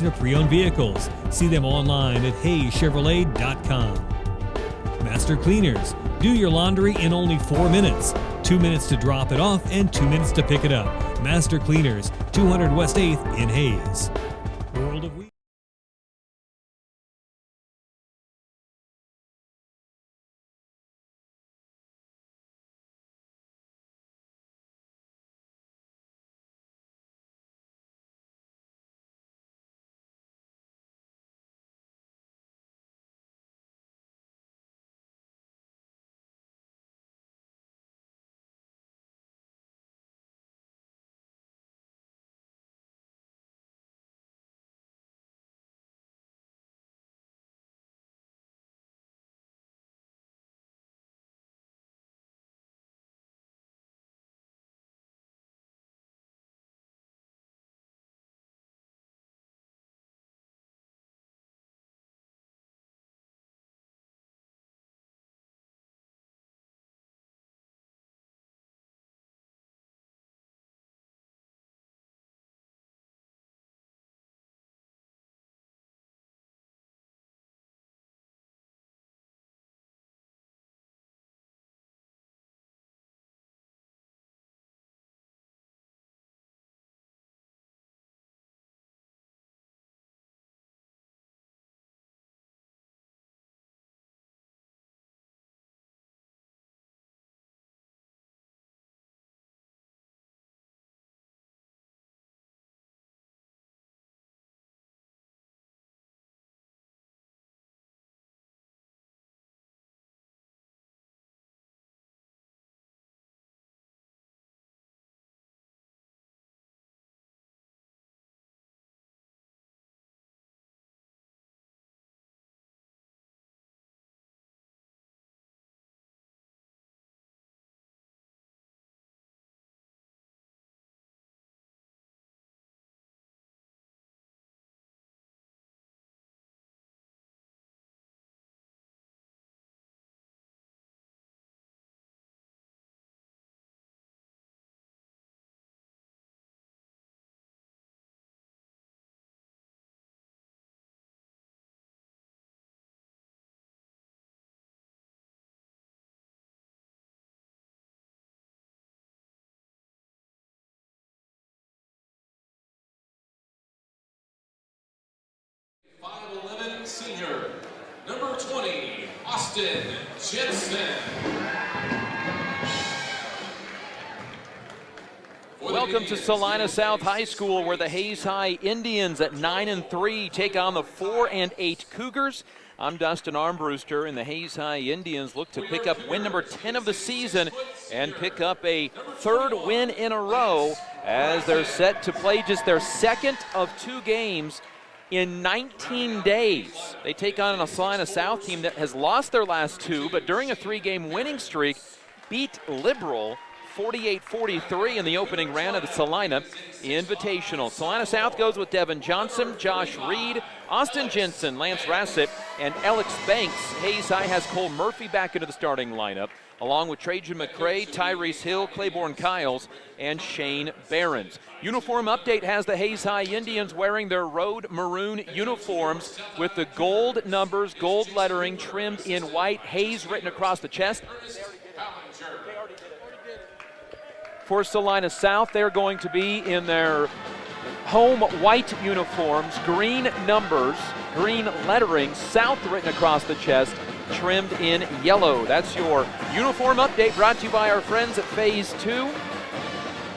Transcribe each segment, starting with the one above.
selection of pre-owned vehicles. See them online at hayschevrolet.com. Master Cleaners. Do your laundry in only 4 minutes. 2 minutes to drop it off and 2 minutes to pick it up. Master Cleaners, 200 West 8th in Hayes. World of Wheat. Senior, number 20, Austin Jensen. Welcome to Salina South High School, where the Hayes High Indians at 9-3 take on the 4-8 Cougars. I'm Dustin Armbruster, and the Hayes High Indians look to pick up win number 10 of the season and pick up a third win in a row as they're set to play just their second of 2 games in 19 days. They take on a Salina South team that has lost their last 2, but during a 3-game winning streak, beat Liberal 48-43 in the opening round of the Salina Invitational. Salina South goes with Devin Johnson, Josh Reed, Austin Jensen, Lance Rassett, and Alex Banks. Hayes High has Cole Murphy back into the starting lineup, along with Trajan McCray, Tyrese Hill, Claiborne Kiles, and Shane Behrens. Uniform update has the Hayes High Indians wearing their road maroon uniforms with the gold numbers, gold lettering trimmed in white, Hayes written across the chest. For Salina South, they're going to be in their home white uniforms, green numbers, green lettering, South written across the chest, trimmed in yellow. That's your uniform update, brought to you by our friends at Phase 2.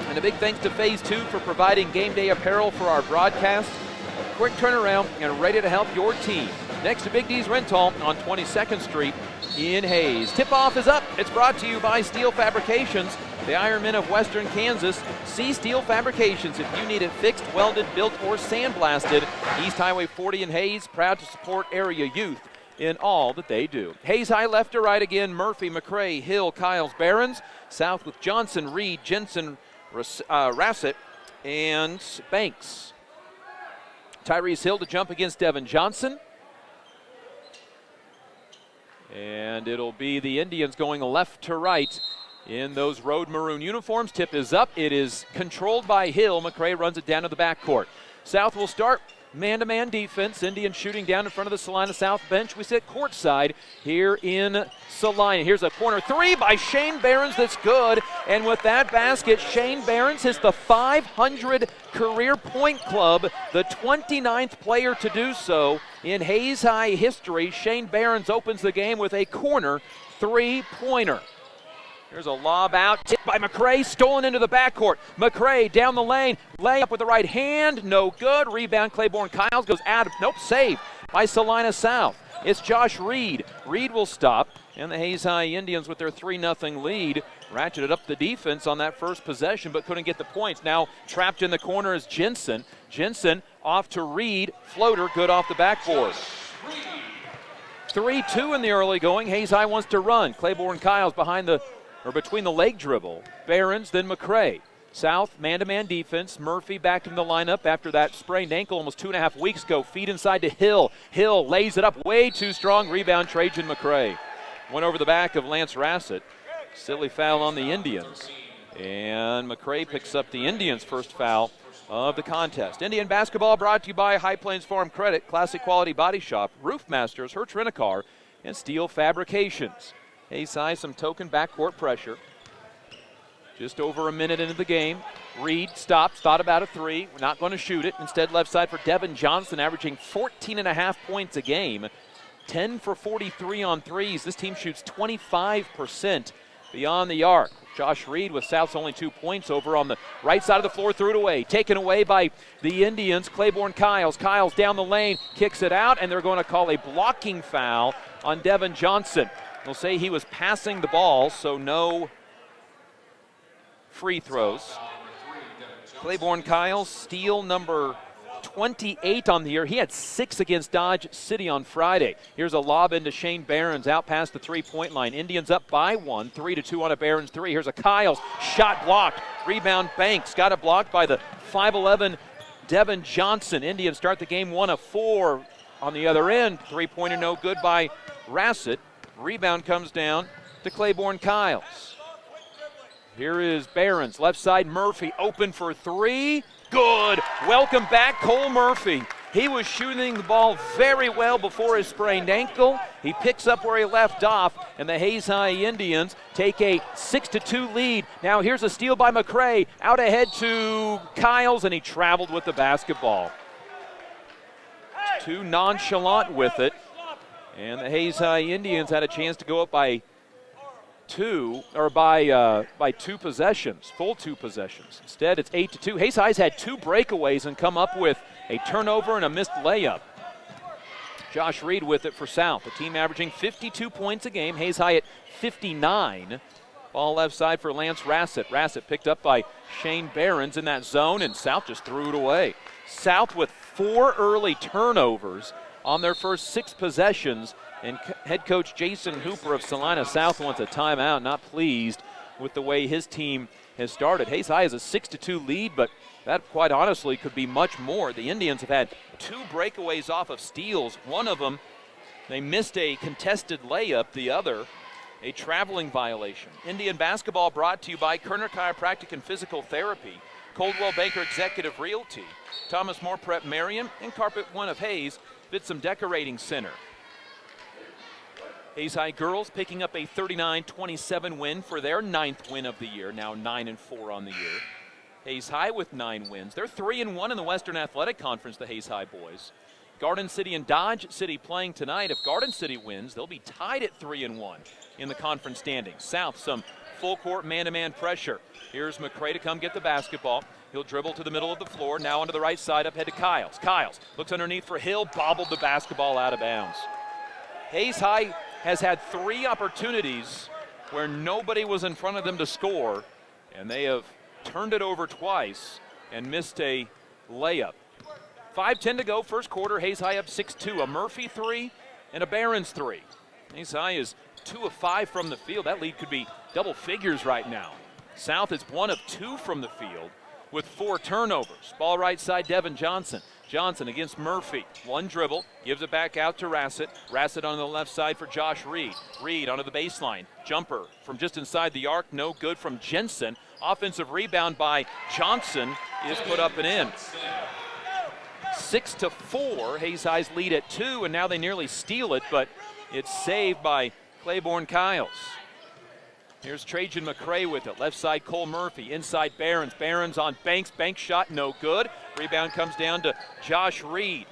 And a big thanks to Phase 2 for providing game day apparel for our broadcast. Quick turnaround and ready to help your team. Next to Big D's Rental on 22nd Street in Hayes. Tip-off is up. It's brought to you by Steel Fabrications, the Ironmen of Western Kansas. See Steel Fabrications if you need it fixed, welded, built, or sandblasted. East Highway 40 in Hayes, proud to support area youth in all that they do. Hayes High left to right again, Murphy, McCray, Hill, Kiles, Behrens. South with Johnson, Reed, Jensen, Rassett, and Banks. Tyrese Hill to jump against Devin Johnson. And it'll be the Indians going left to right in those road maroon uniforms. Tip is up. It is controlled by Hill. McCray runs it down to the backcourt. South will start man-to-man defense. Indians shooting down in front of the Salina South bench. We sit courtside here in Salina. Here's a corner three by Shane Behrens that's good. And with that basket, Shane Behrens hits the 500 career point club, the 29th player to do so in Hayes High history. Shane Behrens opens the game with a corner three-pointer. There's a lob out, tipped by McCray, stolen into the backcourt. McCray down the lane, layup with the right hand, no good. Rebound, Claiborne Kyles goes out, nope, saved by Salina South. It's Josh Reed. Reed will stop, and the Hayes High Indians with their 3-0 lead ratcheted up the defense on that first possession, but couldn't get the points. Now trapped in the corner is Jensen. Jensen off to Reed, floater, good off the backboard. 3-2 in the early going. Hayes High wants to run. Claiborne Kyles between the leg dribble. Behrens, then McCray. South, man-to-man defense. Murphy back in the lineup after that sprained ankle almost 2.5 weeks ago. Feed inside to Hill. Hill lays it up way too strong. Rebound, Trajan McCray. Went over the back of Lance Rassett. Silly foul on the Indians. And McCray picks up the Indians' first foul of the contest. Indian basketball brought to you by High Plains Farm Credit, Classic Quality Body Shop, Roof Masters, Hertz Rent-A-Car, and Steel Fabrications. Hayes High, some token backcourt pressure. Just over a minute into the game. Reed stops, thought about a three. We're not going to shoot it. Instead, left side for Devin Johnson, averaging 14.5 points a game. 10 for 43 on threes. This team shoots 25% beyond the arc. Josh Reed with South's only 2 points over on the right side of the floor, threw it away. Taken away by the Indians, Claiborne Kyles. Kyles down the lane, kicks it out, and they're going to call a blocking foul on Devin Johnson. They'll say he was passing the ball, so no free throws. Claiborne Kyles, steal number 28 on the year. He had 6 against Dodge City on Friday. Here's a lob into Shane Behrens out past the three-point line. Indians up by 1, 3-2 on a Behrens three. Here's a Kyles, shot blocked. Rebound Banks, got it blocked by the 5'11" Devin Johnson. Indians start the game 1 of 4 on the other end. Three-pointer no good by Rassett. Rebound comes down to Claiborne Kyles. Here is Behrens, left side Murphy, open for three. Good. Welcome back, Cole Murphy. He was shooting the ball very well before his sprained ankle. He picks up where he left off, and the Hayes High Indians take a 6-2 lead. Now here's a steal by McCray, out ahead to Kyles, and he traveled with the basketball. Too nonchalant with it. And the Hayes High Indians had a chance to go up by 2 possessions, full 2 possessions. Instead, it's 8-2. Hayes High's had 2 breakaways and come up with a turnover and a missed layup. Josh Reed with it for South. The team averaging 52 points a game. Hayes High at 59. Ball left side for Lance Rassett. Rassett picked up by Shane Behrens in that zone, and South just threw it away. South with 4 early turnovers on their first 6 possessions, and head coach Jason Hooper of Salina South wants a timeout, not pleased with the way his team has started. Hayes High has a 6-2 lead, but that quite honestly could be much more. The Indians have had 2 breakaways off of steals. One of them, they missed a contested layup. The other, a traveling violation. Indian basketball brought to you by Kerner Chiropractic and Physical Therapy, Coldwell Banker Executive Realty, Thomas More Prep Marion, and Carpet One of Hayes, Bitsum Decorating Center. Hayes High girls picking up a 39-27 win for their 9th win of the year, now 9-4 on the year. Hayes High with 9 wins. They're 3-1 in the Western Athletic Conference, the Hayes High boys. Garden City and Dodge City playing tonight. If Garden City wins, they'll be tied at 3-1 in the conference standings. South, some full court man-to-man pressure. Here's McCray to come get the basketball. He'll dribble to the middle of the floor, now onto the right side, up head to Kyles. Kyles looks underneath for Hill, bobbled the basketball out of bounds. Hayes High has had 3 opportunities where nobody was in front of them to score, and they have turned it over twice and missed a layup. 5:10 to go, first quarter. Hayes High up 6-2. A Murphy 3 and a Behrens 3. Hayes High is 2 of 5 from the field. That lead could be double figures right now. South is 1 of 2 from the field with 4 turnovers. Ball right side, Devin Johnson. Johnson against Murphy. 1 dribble, gives it back out to Rassett. Rassett on the left side for Josh Reed. Reed onto the baseline. Jumper from just inside the arc, no good from Jensen. Offensive rebound by Johnson is put up and in. 6-4. Hayes High's lead at 2, and now they nearly steal it, but it's saved by Claiborne Kiles. Here's Trajan McCray with it. Left side, Cole Murphy. Inside, Behrens. Behrens on Banks. Banks shot, no good. Rebound comes down to Josh Reed.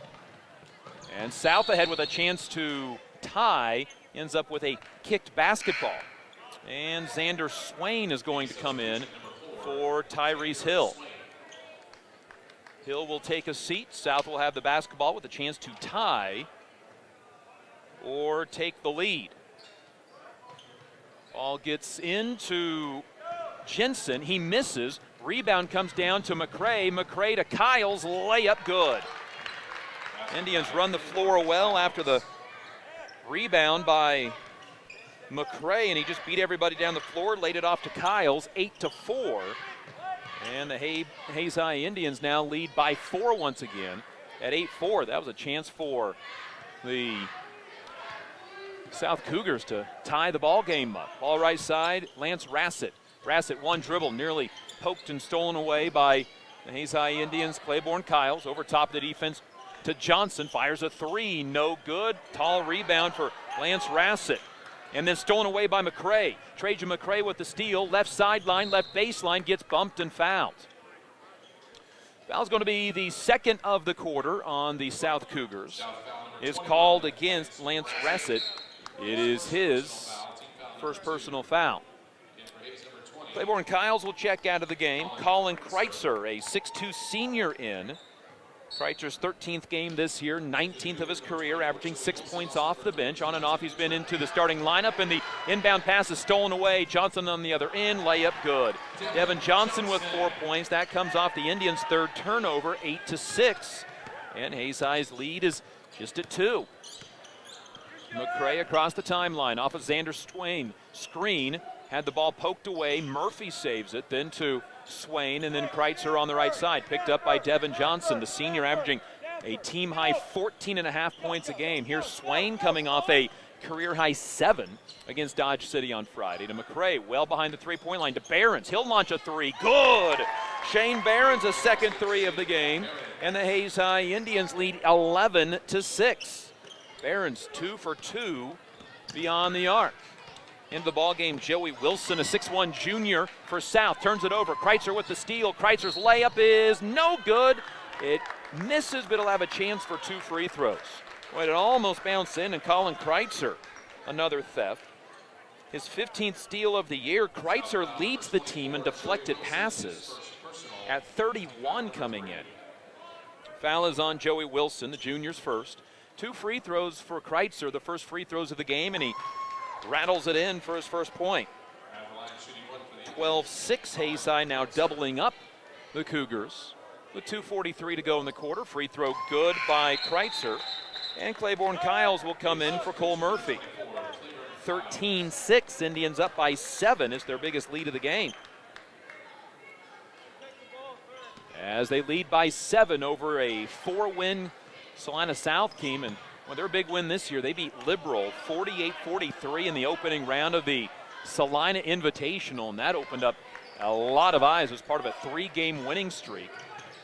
And South ahead with a chance to tie. Ends up with a kicked basketball. And Xander Swain is going to come in for Tyrese Hill. Hill will take a seat. South will have the basketball with a chance to tie or take the lead. Ball gets into Jensen. He misses. Rebound comes down to McCray. McCray to Kiles. Layup good. Indians run the floor well after the rebound by McCray, and he just beat everybody down the floor, laid it off to Kiles, 8-4. And the Hayes High Indians now lead by 4 once again at 8-4. That was a chance for the South Cougars to tie the ball game up. Ball right side, Lance Rassett. Rassett one dribble, nearly poked and stolen away by the Hayes High Indians. Claiborne Kiles over top of the defense to Johnson, fires a 3, no good. Tall rebound for Lance Rassett. And then stolen away by McCray. Trajan McCray with the steal, left sideline, left baseline, gets bumped and fouled. Foul's going to be the second of the quarter on the South Cougars. Is called against Lance Rassett. It is his first personal foul. Claiborne Kiles will check out of the game. Colin Kreitzer, a 6'2 senior in. Kreitzer's 13th game this year, 19th of his career, averaging 6 points off the bench. On and off, he's been into the starting lineup, and the inbound pass is stolen away. Johnson on the other end, layup good. Devin Johnson with 4 points. That comes off the Indians' third turnover, 8-6. And Hayes High's lead is just at 2. McCray across the timeline off of Xander Swain. Screen, had the ball poked away. Murphy saves it, then to Swain, and then Kreitzer on the right side. Picked up by Devin Johnson, the senior, averaging a team-high 14.5 points a game. Here's Swain coming off a career-high 7 against Dodge City on Friday. To McCray, well behind the three-point line. To Behrens, he'll launch a 3. Good! Shane Behrens, a second 3 of the game. And the Hayes High Indians lead 11-6. Behrens 2 for 2 beyond the arc. Into the ball game, Joey Wilson, a 6'1 junior for South, turns it over. Kreitzer with the steal. Kreitzer's layup is no good. It misses, but he'll have a chance for 2 free throws. Well, it almost bounced in, and Colin Kreitzer, another theft. His 15th steal of the year. Kreitzer leads the team in deflected passes at 31 coming in. Foul is on Joey Wilson, the junior's first. 2 free throws for Kreitzer, the first free throws of the game, and he rattles it in for his first point. 12-6, Hayes High now doubling up the Cougars. With 2:43 to go in the quarter, free throw good by Kreitzer. And Claiborne Kiles will come in for Cole Murphy. 13-6, Indians up by 7 is their biggest lead of the game. As they lead by 7 over a 4-win Salina South team, and their big win this year, they beat Liberal 48-43 in the opening round of the Salina Invitational, and that opened up a lot of eyes as part of a 3-game winning streak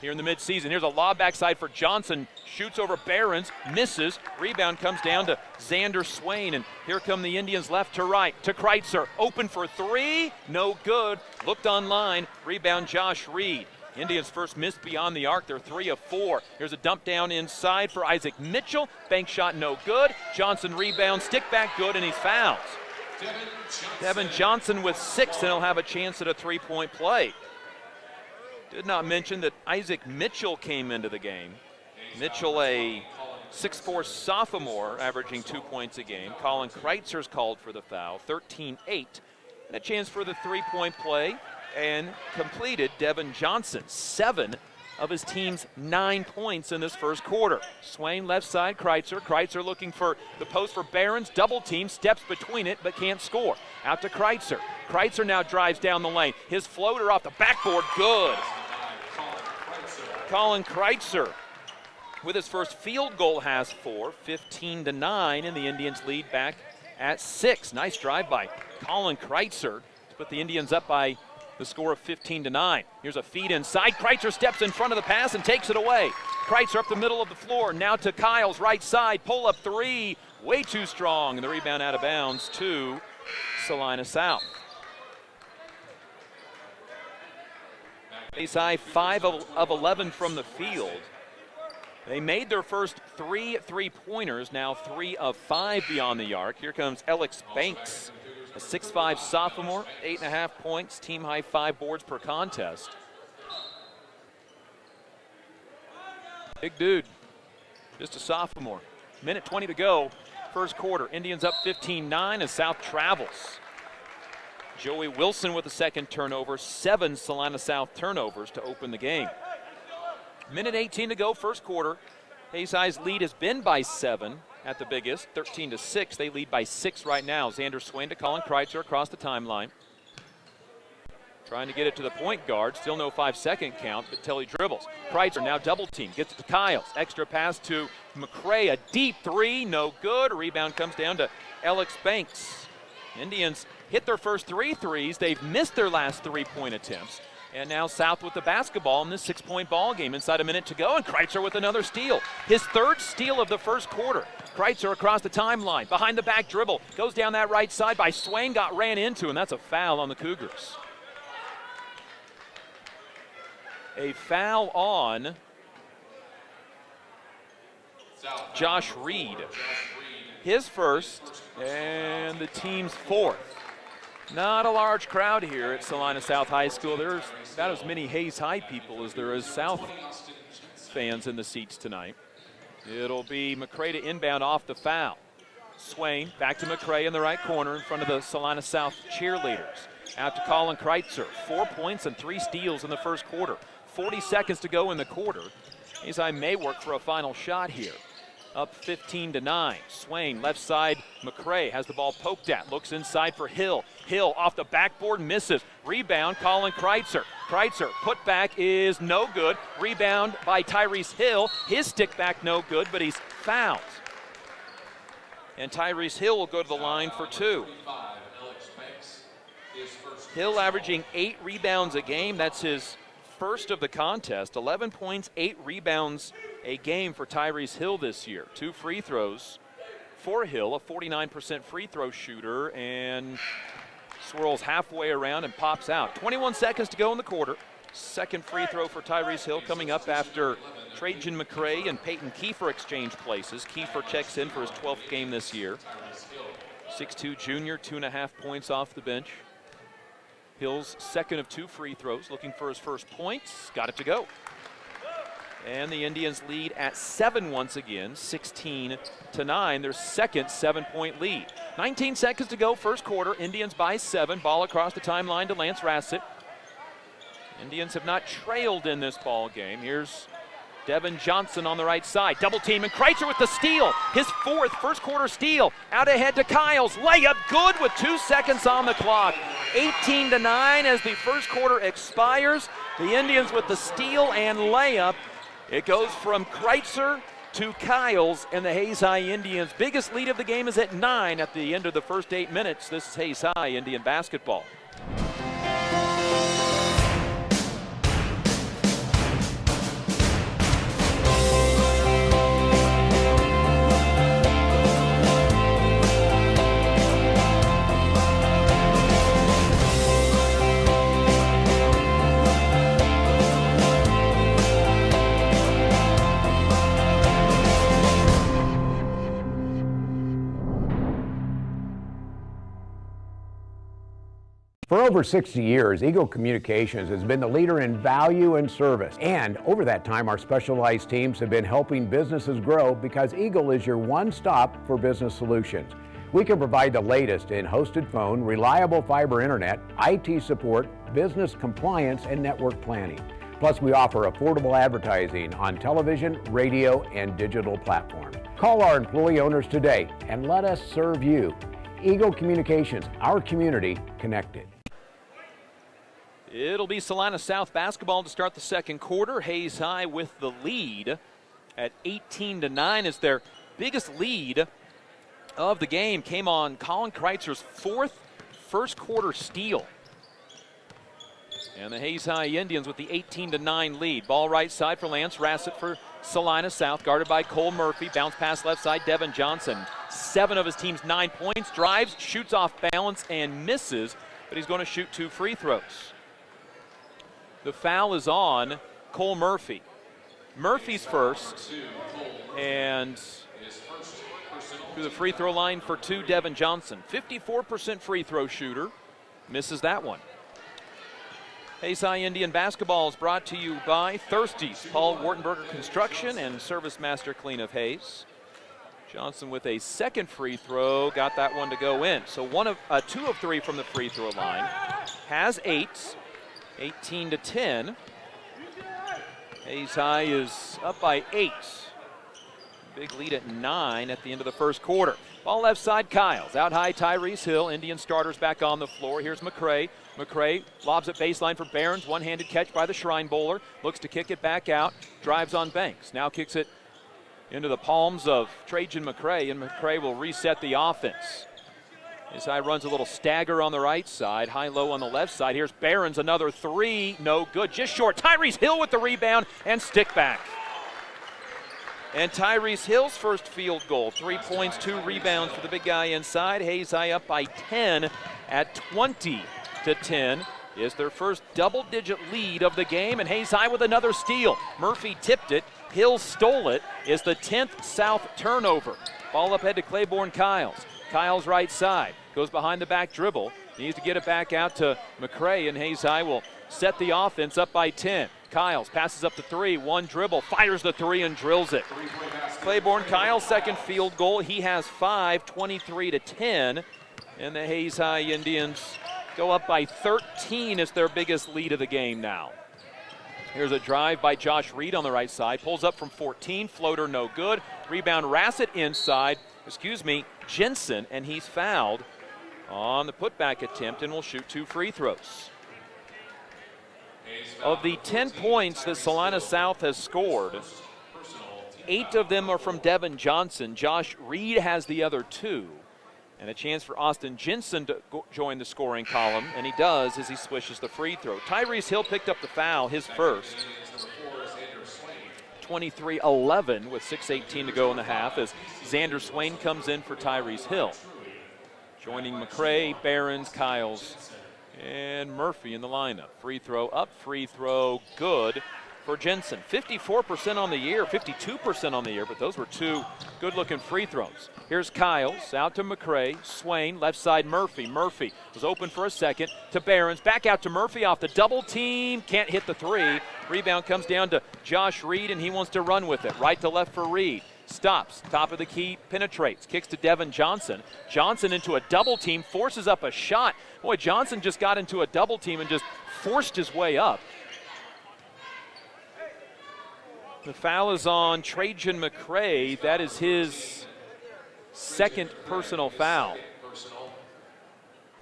here in the midseason. Here's a lob backside for Johnson, shoots over Behrens, misses, rebound comes down to Xander Swain, and here come the Indians left to right, to Kreitzer, open for 3, no good, looked online, rebound Josh Reed. Indians first missed beyond the arc. They're 3 of 4. Here's a dump down inside for Isaac Mitchell. Bank shot no good. Johnson rebounds, stick back good, and he's fouled. Devin Johnson with 6, and he'll have a chance at a 3-point play. Did not mention that Isaac Mitchell came into the game. Mitchell, a 6'4 sophomore, averaging 2 points a game. Colin Kreitzer's called for the foul, 13-8. And a chance for the 3-point play. And completed Devin Johnson, 7 of his team's 9 points in this first quarter. Swain left side, Kreitzer. Kreitzer looking for the post for Behrens. Double team, steps between it, but can't score. Out to Kreitzer. Kreitzer now drives down the lane. His floater off the backboard, good. Colin Kreitzer with his first field goal has 4, 15-9, and the Indians lead back at 6. Nice drive by Colin Kreitzer to put the Indians up by the score of 15-9. Here's a feed inside. Kreitzer steps in front of the pass and takes it away. Kreitzer up the middle of the floor. Now to Kyle's right side. Pull up three. Way too strong. And the rebound out of bounds to Salina South. Hayes High 5 of 11 from the field. They made their first 3 3-pointers, now 3 of 5 beyond the arc. Here comes Alex Banks, a 6'5 sophomore, 8.5 points, team high 5 boards per contest. Big dude, just a sophomore. Minute 20 to go, first quarter. Indians up 15-9 as South travels. Joey Wilson with the second turnover, 7 Salina South turnovers to open the game. Minute 18 to go, first quarter. Hayes High's lead has been by 7 at the biggest, 13-6. They lead by 6 right now. Xander Swain to Colin Kreitzer across the timeline. Trying to get it to the point guard. Still no 5-second count, but till he dribbles. Kreitzer now double team, gets it to Kyles. Extra pass to McCray, a deep 3, no good. A rebound comes down to Alex Banks. Indians hit their first 3 threes. They've missed their last 3-point attempts. And now South with the basketball in this 6-point ball game. Inside a minute to go, and Kreitzer with another steal. His third steal of the first quarter. Kreitzer across the timeline, behind the back dribble. Goes down that right side by Swain, got ran into, and that's a foul on the Cougars. A foul on Josh Reed. His first, and the team's fourth. Not a large crowd here at Salina South High School. There's about as many Hayes High people as there is South fans in the seats tonight. It'll be McCray to inbound off the foul. Swain back to McCray in the right corner in front of the Salina South cheerleaders. Out to Colin Kreitzer. 4 points and 3 steals in the first quarter. 40 seconds to go in the quarter. Hayes High may work for a final shot here. Up 15-9. Swain, left side, McCray has the ball poked at. Looks inside for Hill. Hill off the backboard, misses. Rebound, Colin Kreitzer. Kreitzer, put back is no good. Rebound by Tyrese Hill. His stick back no good, but he's fouled. And Tyrese Hill will go to the line for 2. Hill averaging 8 rebounds a game. That's his first of the contest. 11 points, 8 rebounds a game for Tyrese Hill this year. 2 free throws for Hill, a 49% free throw shooter, and swirls halfway around and pops out. 21 seconds to go in the quarter. Second free throw for Tyrese Hill coming up after Trajan McCray and Peyton Kiefer exchange places. Kiefer checks in for his 12th game this year. 6'2 junior, 2.5 points off the bench. Hill's second of 2 free throws, looking for his first points. Got it to go. And the Indians lead at 7 once again, 16-9. Their second 7-point lead. 19 seconds to go, first quarter. Indians by 7. Ball across the timeline to Lance Rassett. Indians have not trailed in this ball game. Here's Devin Johnson on the right side. Double team, and Kreitzer with the steal. His fourth first quarter steal. Out ahead to Kyles. Layup good with 2 seconds on the clock. 18-9 as the first quarter expires. The Indians with the steal and layup. It goes from Kreitzer to Kyles, and the Hayes High Indians' biggest lead of the game is at 9 at the end of the first 8 minutes. This is Hayes High Indian basketball. For over 60 years, Eagle Communications has been the leader in value and service. And over that time, our specialized teams have been helping businesses grow because Eagle is your one-stop for business solutions. We can provide the latest in hosted phone, reliable fiber internet, IT support, business compliance, and network planning. Plus, we offer affordable advertising on television, radio, and digital platforms. Call our employee owners today and let us serve you. Eagle Communications, our community connected. It'll be Salina South basketball to start the second quarter. Hayes High with the lead at 18-9 as their biggest lead of the game came on Colin Kreitzer's fourth first quarter steal. And the Hayes High Indians with the 18-9 lead. Ball right side for Lance Rassett for Salina South, guarded by Cole Murphy. Bounce pass left side, Devin Johnson. 7 of his team's 9 points. Drives, shoots off balance, and misses, but he's going to shoot 2 free throws. The foul is on Cole Murphy. Murphy's first, and to the free throw line for 2, Devin Johnson. 54% free throw shooter, misses that one. Hayes High Indian basketball is brought to you by Thirsties, Paul Wartenberger Construction, and Service Master Clean of Hayes. Johnson with a second free throw, got that one to go in. So 2 of 3 from the free throw line. Has 8, 18-10. Hayes High is up by 8. Big lead at 9 at the end of the first quarter. Ball left side, Kyles. Out high, Tyrese Hill. Indian starters back on the floor. Here's McCray. McCray lobs at baseline for Barons. One-handed catch by the Shrine Bowler. Looks to kick it back out. Drives on Banks. Now kicks it into the palms of Trajan McCray, and McCray will reset the offense. Hayes High runs a little stagger on the right side. High-low on the left side. Here's Barons, another 3. No good. Just short. Tyrese Hill with the rebound and stick back. And Tyrese Hill's first field goal. 3 points, 2 rebounds for the big guy inside. Hayes High up by 10 at 20-10. Is their first double-digit lead of the game, and Hayes High with another steal. Murphy tipped it. Hill stole it. Is the 10th South turnover. Ball up head to Claiborne Kyles. Kyles right side. Goes behind the back dribble. He needs to get it back out to McCray, and Hayes High will set the offense up by 10. Kyles passes up the 3, 1 dribble, fires the 3 and drills it. Claiborne Kyles' second field goal. He has 5, 23-10. And the Hayes High Indians go up by 13. It's their biggest lead of the game now. Here's a drive by Josh Reed on the right side. Pulls up from 14, floater no good. Rebound Rassett inside, Jensen, and he's fouled on the putback attempt and will shoot 2 free throws. Of the 10 points that Salina South has scored, 8 of them are from Devin Johnson. Josh Reed has the other 2. And a chance for Austin Jensen to join the scoring column, and he does as he swishes the free throw. Tyrese Hill picked up the foul, his first. 23-11 with 6:18 to go in the half as Xander Swain comes in for Tyrese Hill. Joining McCray, Barons, Kyles, and Murphy in the lineup. Free throw up, free throw good for Jensen. 54% on the year, 52% on the year, but those were 2 good-looking free throws. Here's Kyles, out to McCray, Swain, left side Murphy. Murphy was open for a second to Barons, back out to Murphy off the double team, can't hit the 3. Rebound comes down to Josh Reed, and he wants to run with it. Right to left for Reed. Stops, top of the key, penetrates, kicks to Devin Johnson. Johnson into a double team, forces up a shot. Boy, Johnson just got into a double team and just forced his way up. The foul is on Trajan McCray. That is his second personal foul.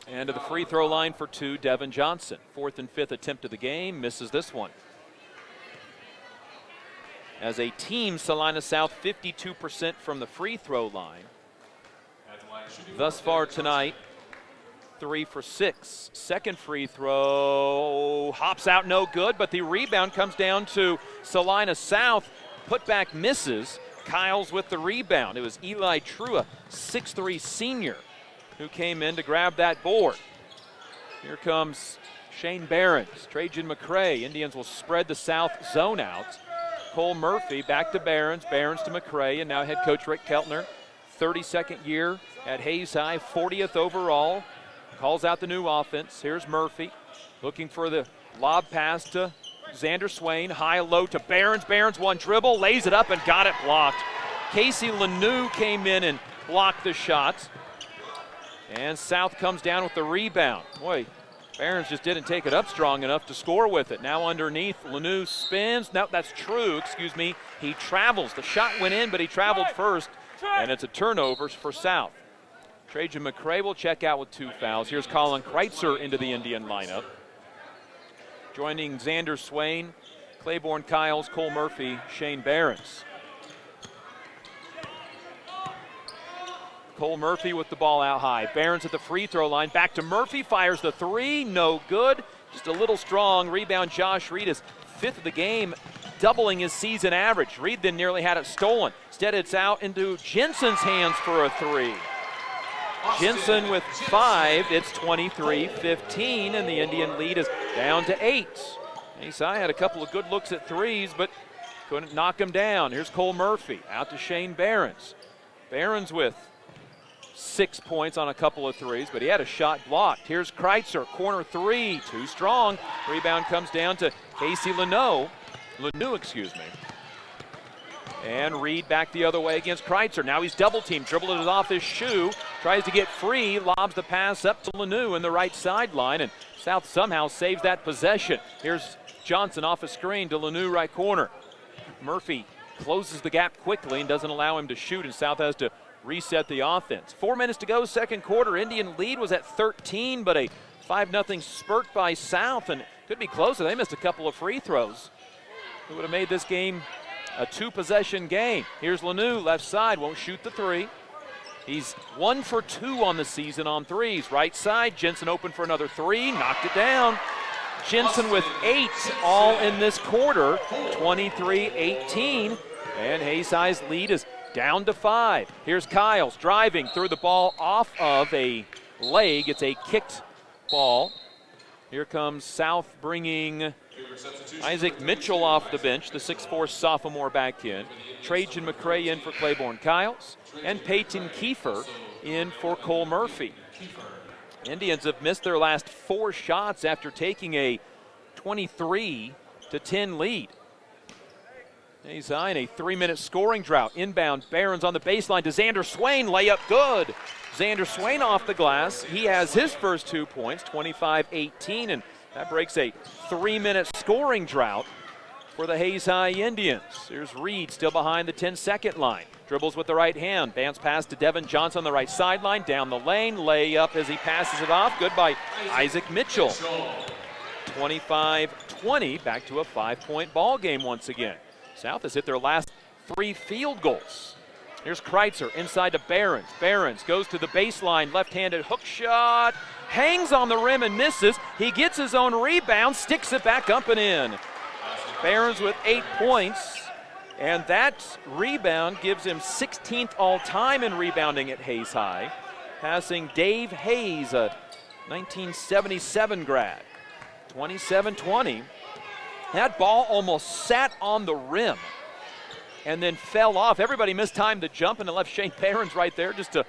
And to the free throw line for 2, Devin Johnson. 4th and 5th attempt of the game, misses this one. As a team, Salina South 52% from the free throw line. Thus far tonight, 3 for 6. Second free throw, hops out no good, but the rebound comes down to Salina South. Putback misses. Kyles with the rebound. It was Eli True, a 6'3 senior, who came in to grab that board. Here comes Shane Barons, Trajan McCray. Indians will spread the South zone out. Cole Murphy back to Barons, Barons to McCray, and now head coach Rick Keltner, 32nd year at Hayes High, 40th overall. Calls out the new offense. Here's Murphy looking for the lob pass to Xander Swain. High-low to Barons. Barons 1 dribble, lays it up and got it blocked. Casey Lanou came in and blocked the shot. And South comes down with the rebound. Boy, Barons just didn't take it up strong enough to score with it. Now underneath, Lanou spins. No, that's true, He travels. The shot went in, but he traveled first. And it's a turnover for South. Trajan McCray will check out with 2 fouls. Here's Colin Kreitzer into the Indian lineup. Joining Xander Swain, Claiborne Kyles, Cole Murphy, Shane Barons. Cole Murphy with the ball out high. Barons at the free throw line. Back to Murphy, fires the 3, no good. just a little strong. Rebound, Josh Reed is 5th of the game, doubling his season average. Reed then nearly had it stolen. Instead, it's out into Jensen's hands for a 3. Jensen with 5. It's 23-15, and the Indian lead is down to 8. Hayes High had a couple of good looks at threes, but couldn't knock him down. Here's Cole Murphy out to Shane Behrens. Behrens with 6 points on a couple of threes, but he had a shot blocked. Here's Kreitzer, corner 3, too strong. Rebound comes down to Casey Lanu, excuse me. And Reed back the other way against Kreitzer. Now he's double teamed, dribbled it off his shoe, tries to get free, lobs the pass up to Lanu in the right sideline, and South somehow saves that possession. Here's Johnson off a screen to Lanu right corner. Murphy closes the gap quickly and doesn't allow him to shoot, and South has to reset the offense. 4 minutes to go, second quarter. Indian lead was at 13, but a 5-0 spurt by South, and could be closer. They missed a couple of free throws. It would have made this game a 2-possession game. Here's Lanu, left side, won't shoot the 3. He's 1 for 2 on the season on threes. Right side, Jensen open for another 3, knocked it down. Jensen with 8 all in this quarter, 23-18, and Hayes High's lead is down to 5. Here's Kyles driving, threw the ball off of a leg. It's a kicked ball. Here comes South bringing Isaac Mitchell off the bench, the 6'4 sophomore back in. Trajan McCray in for Claiborne Kyles, and Peyton Kiefer in for Cole Murphy. Indians have missed their last 4 shots after taking a 23-10 lead. He's in a 3-minute scoring drought. Inbound, Behrens on the baseline to Xander Swain, layup good. Xander Swain off the glass. He has his first 2 points, 25-18, and that breaks a 3-minute scoring drought for the Hayes High Indians. Here's Reed still behind the 10-second line. Dribbles with the right hand. Bounce pass to Devin Johnson on the right sideline. Down the lane. Layup as he passes it off. Good by Isaac Mitchell. 25-20. Back to a 5-point ball game once again. South has hit their last 3 field goals. Here's Kreitzer inside to Behrens. Behrens goes to the baseline. Left-handed hook shot. Hangs on the rim and misses. He gets his own rebound. Sticks it back up and in. Behrens with 8 points. And that rebound gives him 16th all-time in rebounding at Hayes High, passing Dave Hayes, a 1977 grad. 27-20. That ball almost sat on the rim and then fell off. Everybody mistimed the jump, and it left Shane Behrens right there just to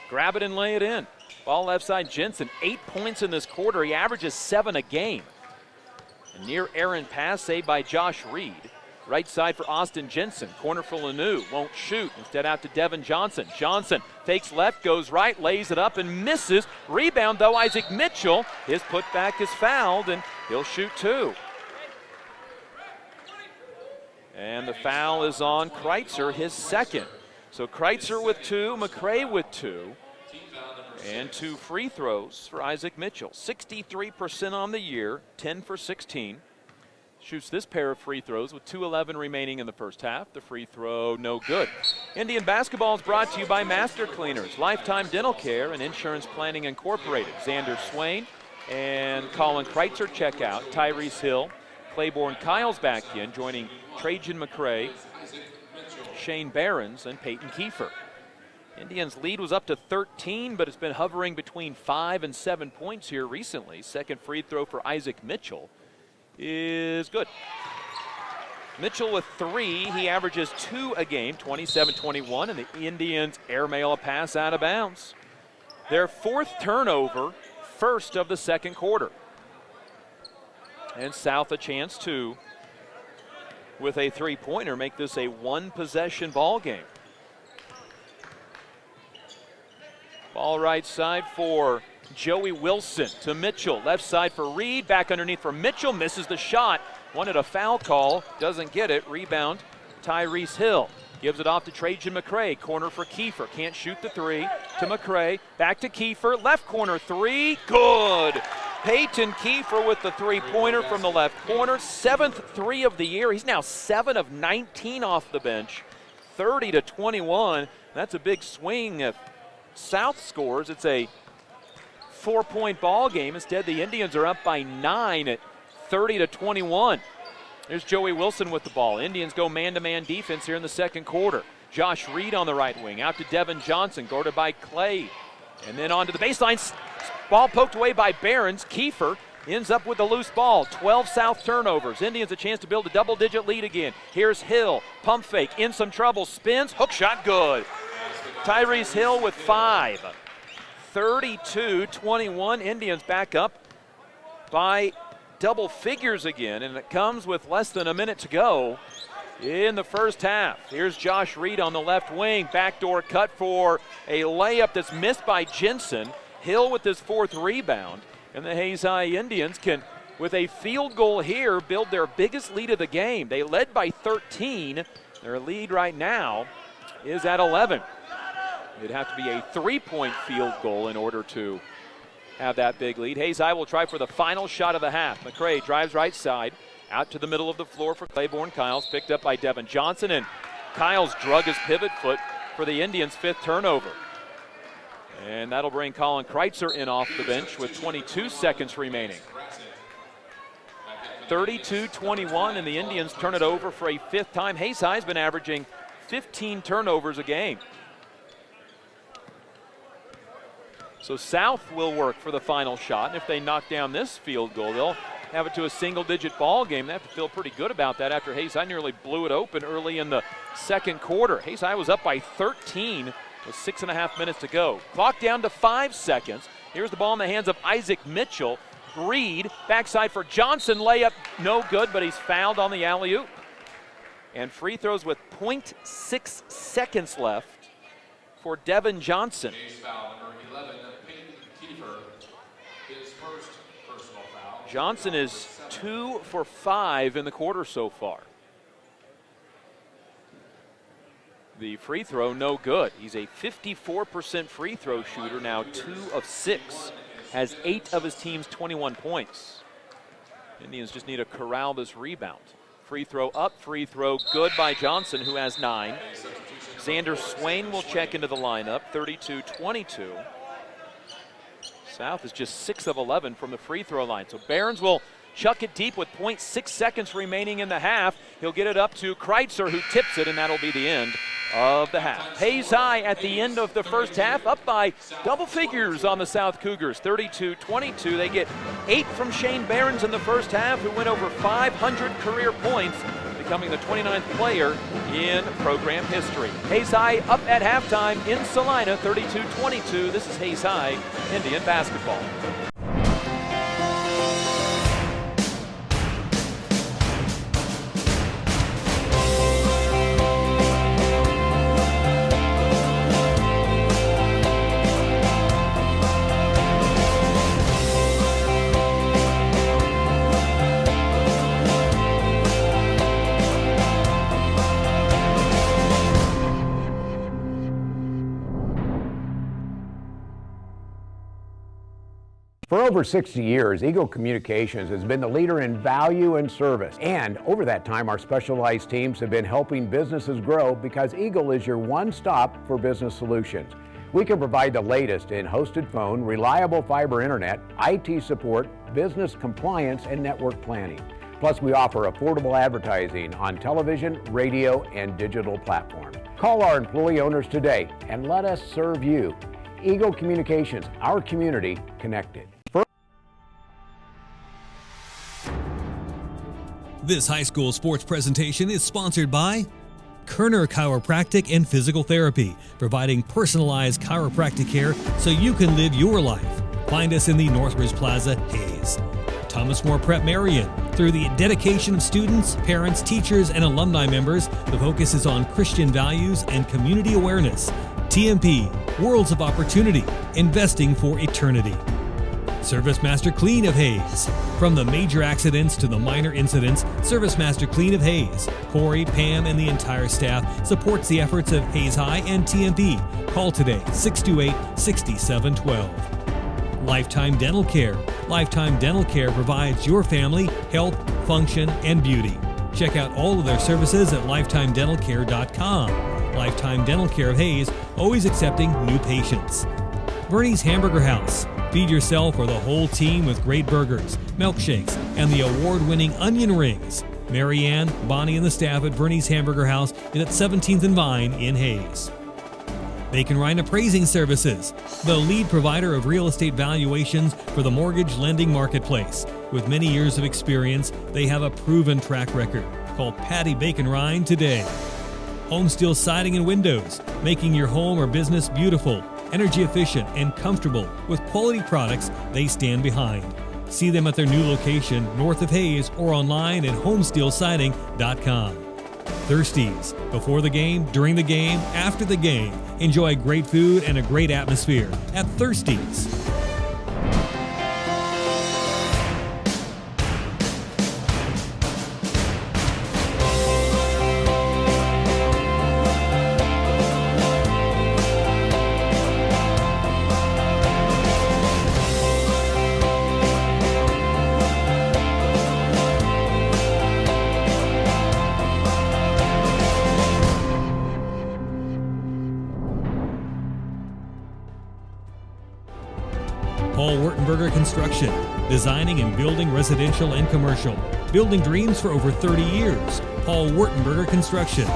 grab it and lay it in. Ball left side, Jensen, 8 points in this quarter. He averages 7 a game. A near errant pass saved by Josh Reed. Right side for Austin Jensen. Corner for Lanu. Won't shoot. Instead out to Devin Johnson. Johnson fakes left, goes right, lays it up and misses. Rebound though, Isaac Mitchell. His putback is fouled and he'll shoot 2. And the foul is on Kreitzer, his second. So Kreitzer with 2, McCray with 2. And 2 free throws for Isaac Mitchell. 63% on the year, 10 for 16. Shoots this pair of free throws with 2:11 remaining in the first half. The free throw, no good. Indian basketball is brought to you by Master Cleaners, Lifetime Dental Care, and Insurance Planning Incorporated. Xander Swain and Colin Kreitzer check out. Tyrese Hill, Claiborne Kyles back in, joining Trajan McCray, Shane Behrens, and Peyton Kiefer. Indians' lead was up to 13, but it's been hovering between 5 and 7 points here recently. Second free throw for Isaac Mitchell is good. Mitchell with 3. He averages 2 a game, 27-21, and the Indians airmail a pass out of bounds. Their 4th turnover, first of the second quarter. And South a chance to, with a 3-pointer, make this a 1-possession ball game. Ball right side for Joey Wilson to Mitchell. Left side for Reed. Back underneath for Mitchell. Misses the shot. Wanted a foul call. Doesn't get it. Rebound, Tyrese Hill. Gives it off to Trajan McCray. Corner for Kiefer. Can't shoot the 3. To McCray. Back to Kiefer. Left corner 3. Good. Peyton Kiefer with the 3-pointer from the left corner. 7th 3 of the year. He's now 7 of 19 off the bench. 30-21. That's a big swing. If South scores, it's a 4-point ball game. Instead, the Indians are up by 9 at 30-21. There's Joey Wilson with the ball. Indians go man-to-man defense here in the second quarter. Josh Reed on the right wing, out to Devin Johnson, guarded by Clay. And then onto the baseline. Ball poked away by Behrens. Kiefer ends up with the loose ball. 12 South turnovers. Indians a chance to build a double-digit lead again. Here's Hill. Pump fake. In some trouble. Spins. Hook shot good. Tyrese Hill with 5. 32-21. Indians back up by double figures again, and it comes with less than a minute to go in the first half. Here's Josh Reed on the left wing. Backdoor cut for a layup that's missed by Jensen. Hill with his 4th rebound. And the Hayes High Indians can, with a field goal here, build their biggest lead of the game. They led by 13. Their lead right now is at 11. It'd have to be a 3-point field goal in order to have that big lead. Hayes High will try for the final shot of the half. McCray drives right side, out to the middle of the floor for Claiborne Kyles, picked up by Devin Johnson, and Kyles drug his pivot foot for the Indians' 5th turnover. And that'll bring Colin Kreitzer in off the bench with 22 seconds remaining. 32-21, and the Indians turn it over for a 5th time. Hayes High's been averaging 15 turnovers a game. So South will work for the final shot, and if they knock down this field goal, they'll have it to a single-digit ball game. They have to feel pretty good about that after Hayes High nearly blew it open early in the second quarter. Hayes High was up by 13 with 6.5 minutes to go. Clock down to 5 seconds. Here's the ball in the hands of Isaac Mitchell. Reed, backside for Johnson, layup no good, but he's fouled on the alley-oop. And free throws with 0.6 seconds left for Devin Johnson. Johnson is 2 for 5 in the quarter so far. The free throw, no good. He's a 54% free throw shooter now, 2 of 6. Has 8 of his team's 21 points. Indians just need to corral this rebound. Free throw up, free throw good by Johnson, who has 9. Xander Swain will check into the lineup, 32-22. South is just 6 of 11 from the free throw line. So Behrens will chuck it deep with 0.6 seconds remaining in the half. He'll get it up to Kreitzer, who tips it, and that'll be the end of the half. Hayes High at the end of the first half, up by double figures on the South Cougars, 32-22. They get 8 from Shane Behrens in the first half, who went over 500 career points, becoming the 29th player in program history. Hayes High up at halftime in Salina, 32-22. This is Hayes High Indian basketball. For over 60 years, Eagle Communications has been the leader in value and service. And over that time, our specialized teams have been helping businesses grow because Eagle is your one-stop for business solutions. We can provide the latest in hosted phone, reliable fiber internet, IT support, business compliance, and network planning. Plus, we offer affordable advertising on television, radio, and digital platforms. Call our employee owners today and let us serve you. Eagle Communications, our community connected. This high school sports presentation is sponsored by Kerner Chiropractic and Physical Therapy, providing personalized chiropractic care so you can live your life. Find us in the Northridge Plaza, Hayes. Thomas More Prep Marion. Through the dedication of students, parents, teachers, and alumni members, the focus is on Christian values and community awareness. TMP, Worlds of Opportunity, investing for eternity. Service Master Clean of Hayes. From the major accidents to the minor incidents, Service Master Clean of Hayes, Corey, Pam, and the entire staff supports the efforts of Hayes High and TMP. Call today, 628-6712. Lifetime Dental Care. Lifetime Dental Care provides your family health, function, and beauty. Check out all of their services at lifetimedentalcare.com. Lifetime Dental Care of Hayes, always accepting new patients. Bernie's Hamburger House. Feed yourself or the whole team with great burgers, milkshakes, and the award-winning onion rings. Mary Ann, Bonnie, and the staff at Verney's Hamburger House is at 17th and Vine in Hayes. Bacon Rhine Appraising Services, the lead provider of real estate valuations for the mortgage lending marketplace. With many years of experience, they have a proven track record. Call Patty Bacon Rhine today. Home Steel Siding and Windows, making your home or business beautiful, energy efficient, and comfortable with quality products they stand behind. See them at their new location north of Hayes or online at homesteelsiding.com. Thirsties, before the game, during the game, after the game. Enjoy great food and a great atmosphere at Thirsties. Paul Wurtenberger Construction, designing and building residential and commercial. Building dreams for over 30 years. Paul Wurtenberger Construction.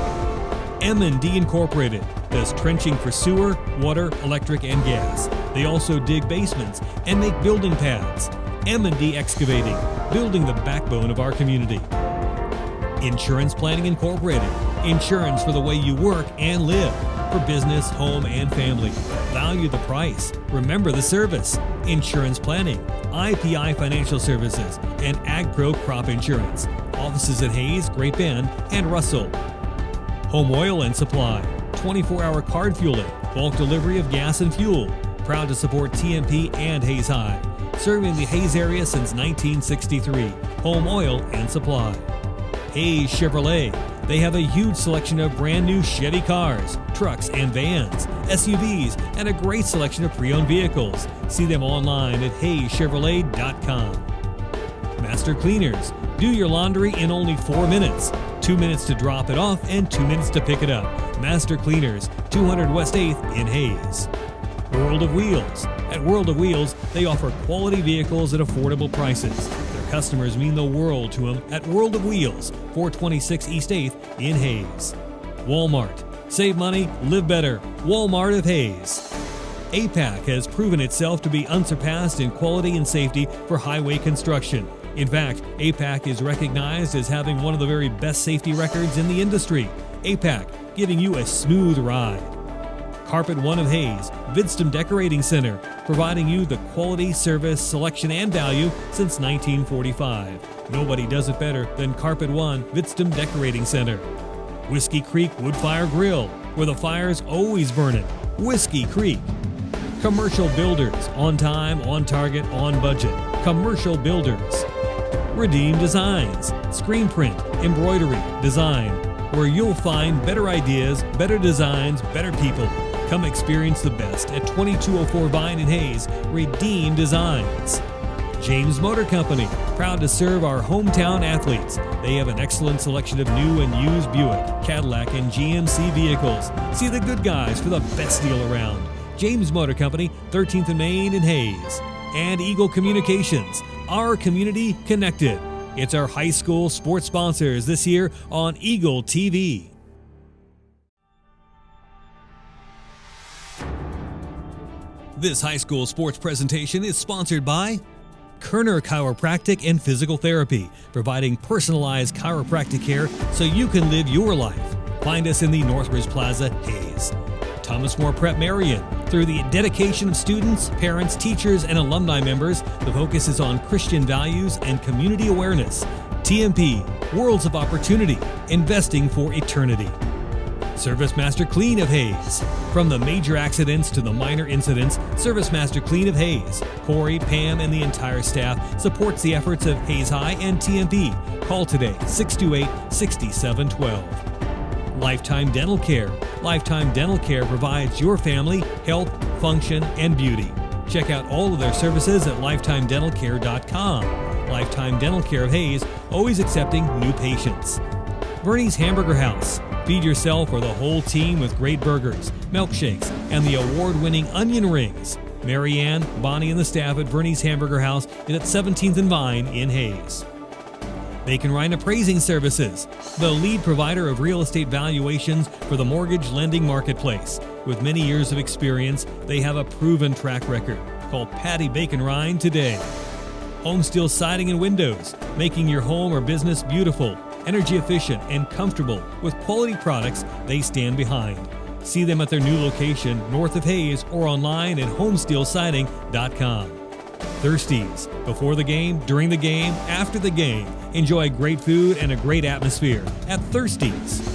M&D Incorporated does trenching for sewer, water, electric, and gas. They also dig basements and make building pads. M&D Excavating, building the backbone of our community. Insurance Planning Incorporated, insurance for the way you work and live. For business, home, and family. Value the price. Remember the service. Insurance Planning, IPI Financial Services, and AgPro Crop Insurance. Offices at Hayes, Great Bend, and Russell. Home Oil and Supply, 24-hour card fueling, bulk delivery of gas and fuel. Proud to support TMP and Hayes High. Serving the Hayes area since 1963. Home Oil and Supply. Hayes Chevrolet. They have a huge selection of brand new Chevy cars, trucks and vans, SUVs, and a great selection of pre-owned vehicles. See them online at hayschevrolet.com. Master Cleaners. Do your laundry in only 4 minutes. 2 minutes to drop it off and 2 minutes to pick it up. Master Cleaners, 200 West 8th in Hayes. World of Wheels. At World of Wheels, they offer quality vehicles at affordable prices. Customers mean the world to them at World of Wheels, 426 East 8th in Hayes. Walmart. Save money, live better. Walmart of Hayes. APAC has proven itself to be unsurpassed in quality and safety for highway construction. In fact, APAC is recognized as having one of the very best safety records in the industry. APAC, giving you a smooth ride. Carpet One of Hayes, Vidstem Decorating Center, providing you the quality, service, selection, and value since 1945. Nobody does it better than Carpet One, Vidstem Decorating Center. Whiskey Creek Woodfire Grill, where the fire's always burning. Whiskey Creek. Commercial Builders, on time, on target, on budget. Commercial Builders. Redeem Designs, screen print, embroidery, design, where you'll find better ideas, better designs, better people. Come experience the best at 2204 Vine in Hayes. Redeem Designs. James Motor Company, proud to serve our hometown athletes. They have an excellent selection of new and used Buick, Cadillac, and GMC vehicles. See the good guys for the best deal around. James Motor Company, 13th and Main in Hayes. And Eagle Communications, our community connected. It's our high school sports sponsors this year on Eagle TV. This high school sports presentation is sponsored by Kerner Chiropractic and Physical Therapy, providing personalized chiropractic care so you can live your life. Find us in the Northridge Plaza, Hayes. Thomas More Prep Marion. Through the dedication of students, parents, teachers, and alumni members, the focus is on Christian values and community awareness. TMP, Worlds of Opportunity, investing for eternity. Service Master Clean of Hayes. From the major accidents to the minor incidents, Service Master Clean of Hayes, Corey, Pam, and the entire staff supports the efforts of Hayes High and TMP. Call today, 628-6712. Lifetime Dental Care. Lifetime Dental Care provides your family health, function, and beauty. Check out all of their services at lifetimedentalcare.com. Lifetime Dental Care of Hayes, always accepting new patients. Verney's Hamburger House. Feed yourself or the whole team with great burgers, milkshakes, and the award-winning onion rings. Marianne, Bonnie, and the staff at Verney's Hamburger House is at 17th and Vine in Hayes. Bacon Ryan Appraising Services, the lead provider of real estate valuations for the mortgage lending marketplace. With many years of experience, they have a proven track record. Call Patty Bacon Ryan today. Home Steel Siding and Windows, making your home or business beautiful, energy efficient, and comfortable with quality products they stand behind. See them at their new location north of Hayes or online at homesteelsiding.com. Thirsties, before the game, during the game, after the game. Enjoy great food and a great atmosphere at Thirsties.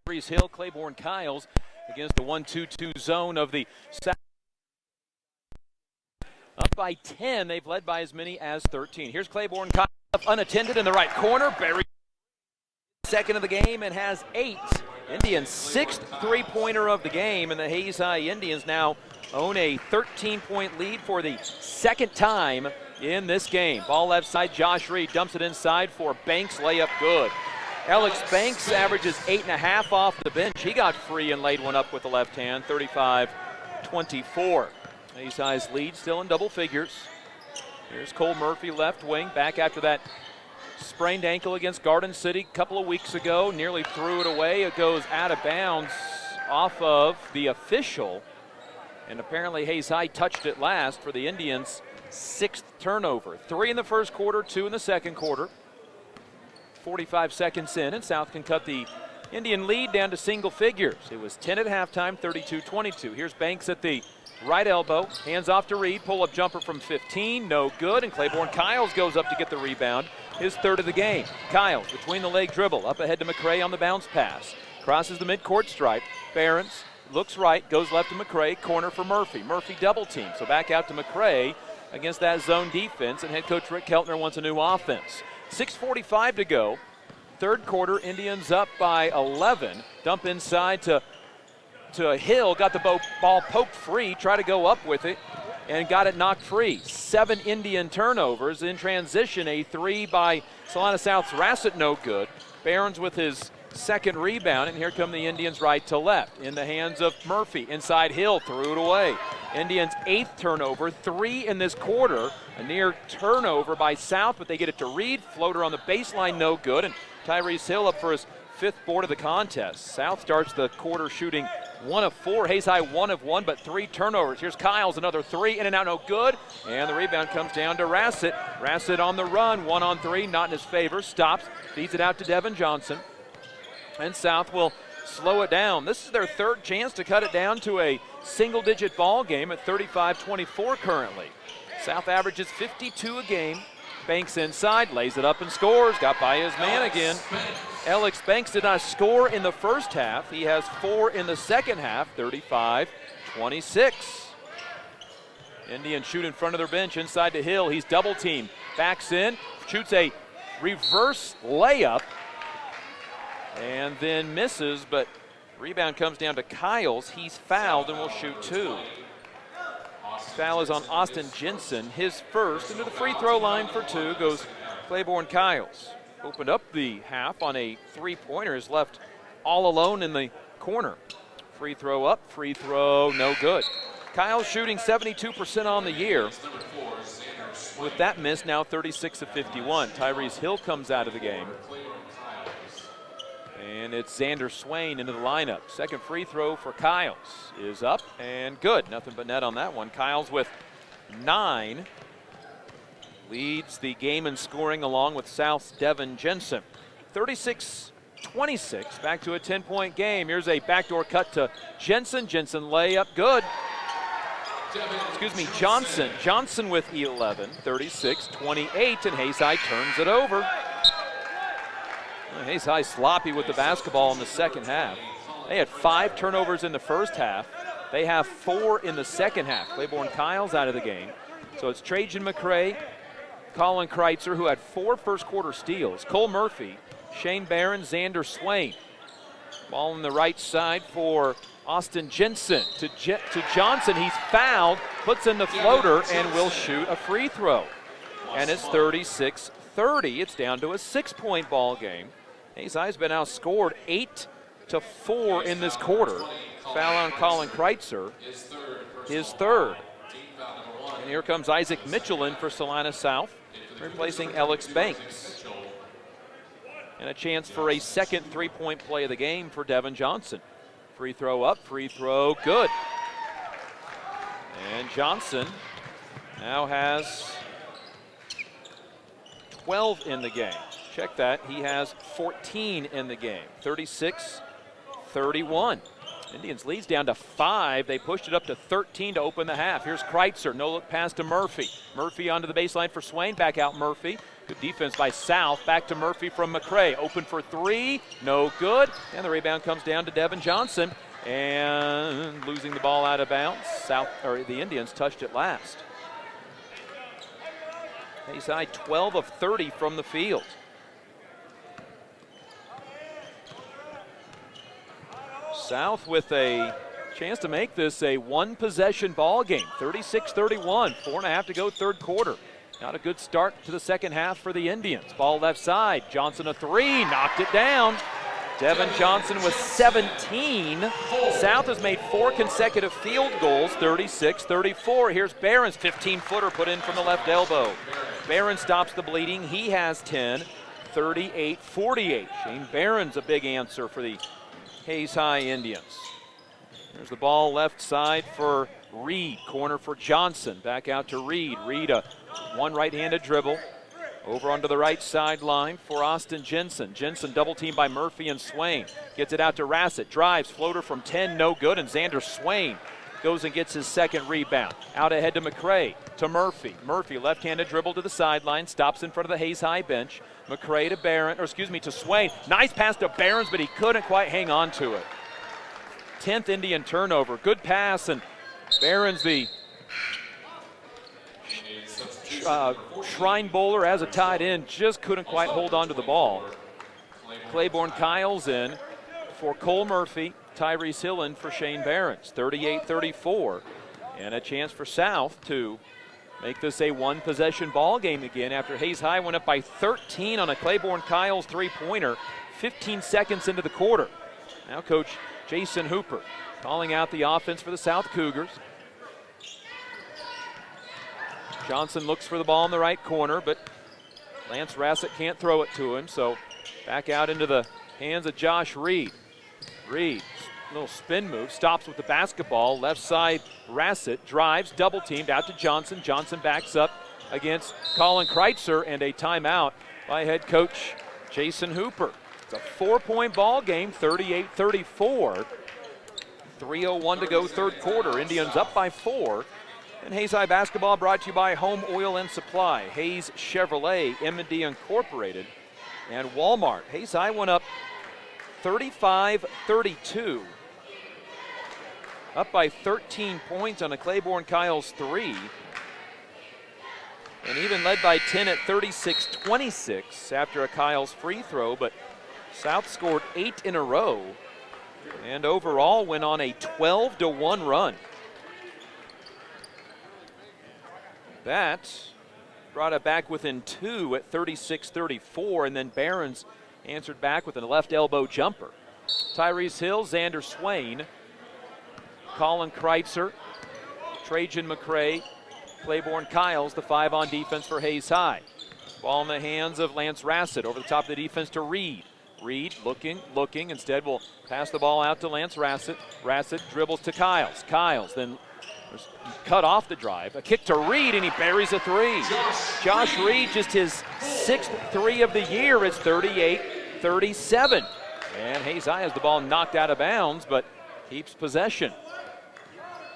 Tyrese Hill, Claiborne Kyles against the 1-2-2 zone of the South. Up by 10, they've led by as many as 13. Here's Claiborne Kyles unattended in the right corner. Barry second of the game and has 8. Indians' 6th three-pointer of the game, and the Hayes High Indians now own a 13-point lead for the second time in this game. Ball left side, Josh Reed dumps it inside for Banks, layup good. Alex Banks averages 8.5 off the bench. He got free and laid one up with the left hand, 35-24. Hayes High's lead still in double figures. Here's Cole Murphy, left wing, back after that sprained ankle against Garden City a couple of weeks ago. Nearly threw it away. It goes out of bounds off of the official. And apparently Hayes High touched it last for the Indians' 6th turnover. 3 in the first quarter, 2 in the second quarter. 45 seconds in, and South can cut the Indian lead down to single figures. It was 10 at halftime, 32-22. Here's Banks at the right elbow, hands off to Reed, pull-up jumper from 15, no good, and Claiborne Kyles goes up to get the rebound, his 3rd of the game. Kyles, between the leg dribble, up ahead to McCray on the bounce pass. Crosses the midcourt stripe, Behrens looks right, goes left to McCray, corner for Murphy. Murphy double team, so back out to McCray against that zone defense, and head coach Rick Keltner wants a new offense. 6:45 to go. Third quarter, Indians up by 11. Dump inside to Hill, got the ball poked free, try to go up with it, and got it knocked free. 7 Indian turnovers. In transition, a 3 by Salina South's Rassett, no good. Behrens with his 2nd rebound, and here come the Indians right to left. In the hands of Murphy, inside Hill, threw it away. Indians' 8th turnover, 3 in this quarter. A near turnover by South, but they get it to Reed. Floater on the baseline, no good, and Tyrese Hill up for his 5th board of the contest. South starts the quarter shooting 1 of 4. Hayes High 1 of 1, but 3 turnovers. Here's Kyles, another 3, in and out, no good. And the rebound comes down to Rassett. Rassett on the run, 1 on 3, not in his favor. Stops, feeds it out to Devin Johnson. And South will slow it down. This is their third chance to cut it down to a single-digit ball game at 35-24 currently. South averages 52 a game. Banks inside, lays it up and scores. Got by his man again. Alex Banks did not score in the first half. He has 4 in the second half, 35-26. Indians shoot in front of their bench inside to Hill. He's double teamed. Backs in, shoots a reverse layup, and then misses, but rebound comes down to Kyles. He's fouled and will shoot 2. Foul is on Austin Jensen, his first. Into the free throw line for 2 goes Claiborne Kyles. Opened up the half on a three-pointer, is left all alone in the corner. Free throw up, free throw, no good. Kyles shooting 72% on the year. With that miss, now 36-51. Tyrese Hill comes out of the game. And it's Xander Swain into the lineup. Second free throw for Kyles is up and good. Nothing but net on that one. Kyles with 9. Leads the game in scoring along with South's Devin Jensen. 36-26, back to a 10-point game. Here's a backdoor cut to Jensen. Jensen layup, good. Johnson. Johnson with 11, 36-28, and Hayes High turns it over. Hayes High sloppy with the basketball in the second half. They had 5 turnovers in the first half. They have 4 in the second half. Claiborne Kyles out of the game. So it's Trajan McCray, Colin Kreitzer, who had 4 first-quarter steals. Cole Murphy, Shane Barron, Xander Swain. Ball on the right side for Austin Jensen to Johnson. He's fouled, puts in the floater, and will shoot a free throw. And it's 36-30. It's down to a 6-point ball game. Hayes High's been outscored 8-4 in this quarter. Foul on Colin Kreitzer, his third. And here comes Isaac Mitchell in for Salina South, replacing Alex Banks. And a chance for a second three-point play of the game for Devin Johnson. Free throw up, free throw, good. And Johnson now has 12 in the game. Check that, he has 14 in the game. 36-31. Indians leads down to 5. They pushed it up to 13 to open the half. Here's Kreitzer, no look pass to Murphy. Murphy onto the baseline for Swain, back out Murphy. Good defense by South, back to Murphy from McCray. Open for 3, no good. And the rebound comes down to Devin Johnson. And losing the ball out of bounds. The Indians touched it last. Hayes High 12 of 30 from the field. South with a chance to make this a one-possession ball game. 36-31, 4.5 to go third quarter. Not a good start to the second half for the Indians. Ball left side, Johnson a 3, knocked it down. Devin Johnson with 17. South has made 4 consecutive field goals, 36-34. Here's Barron's 15-footer put in from the left elbow. Barron stops the bleeding, he has 10, 38-48. Shane Barron's a big answer for the Hayes High Indians. There's the ball left side for Reed. Corner for Johnson. Back out to Reed. Reed a one right-handed dribble. Over onto the right sideline for Austin Jensen. Jensen double teamed by Murphy and Swain. Gets it out to Rassett. Drives. Floater from 10. No good. And Xander Swain goes and gets his second rebound. Out ahead to McCray. To Murphy. Murphy left-handed dribble to the sideline. Stops in front of the Hayes High bench. McCray to to Swain. Nice pass to Barons, but he couldn't quite hang on to it. 10th Indian turnover. Good pass, and Barons, the shrine bowler as a tight end, just couldn't quite hold on to the ball. Claiborne Kyles in for Cole Murphy. Tyrese Hill in for Shane Barons. 38-34. And a chance for South to make this a one-possession ball game again after Hayes High went up by 13 on a Claiborne Kyles three-pointer 15 seconds into the quarter. Now Coach Jason Hooper calling out the offense for the South Cougars. Johnson looks for the ball in the right corner, but Lance Rassett can't throw it to him, so back out into the hands of Josh Reed. Reed, little spin move, stops with the basketball. Left side, Rassett drives, double teamed out to Johnson. Johnson backs up against Colin Kreitzer, and a timeout by head coach Jason Hooper. It's It's a 4-point ball game, 38-34. 3:01 to go third quarter. Indians up by 4. And Hayes High basketball brought to you by Home Oil and Supply, Hayes Chevrolet, M&D Incorporated, and Walmart. Hayes High went up 35-32. Up by 13 points on a Claiborne Kyles 3. And even led by 10 at 36-26 after a Kyles free throw, but South scored 8 in a row and overall went on a 12-1 run. That brought it back within 2 at 36-34, and then Barons answered back with a left elbow jumper. Tyrese Hill, Xander Swain, Colin Kreitzer, Trajan McCray, Claiborne Kyles, the 5 on defense for Hayes High. Ball in the hands of Lance Rassett, over the top of the defense to Reed. Reed looking, instead will pass the ball out to Lance Rassett. Rassett dribbles to Kyles. Kyles then cut off the drive. A kick to Reed, and he buries a 3. Josh Reed, just his 6th 3 of the year. It's 38-37. And Hayes High has the ball knocked out of bounds, but keeps possession.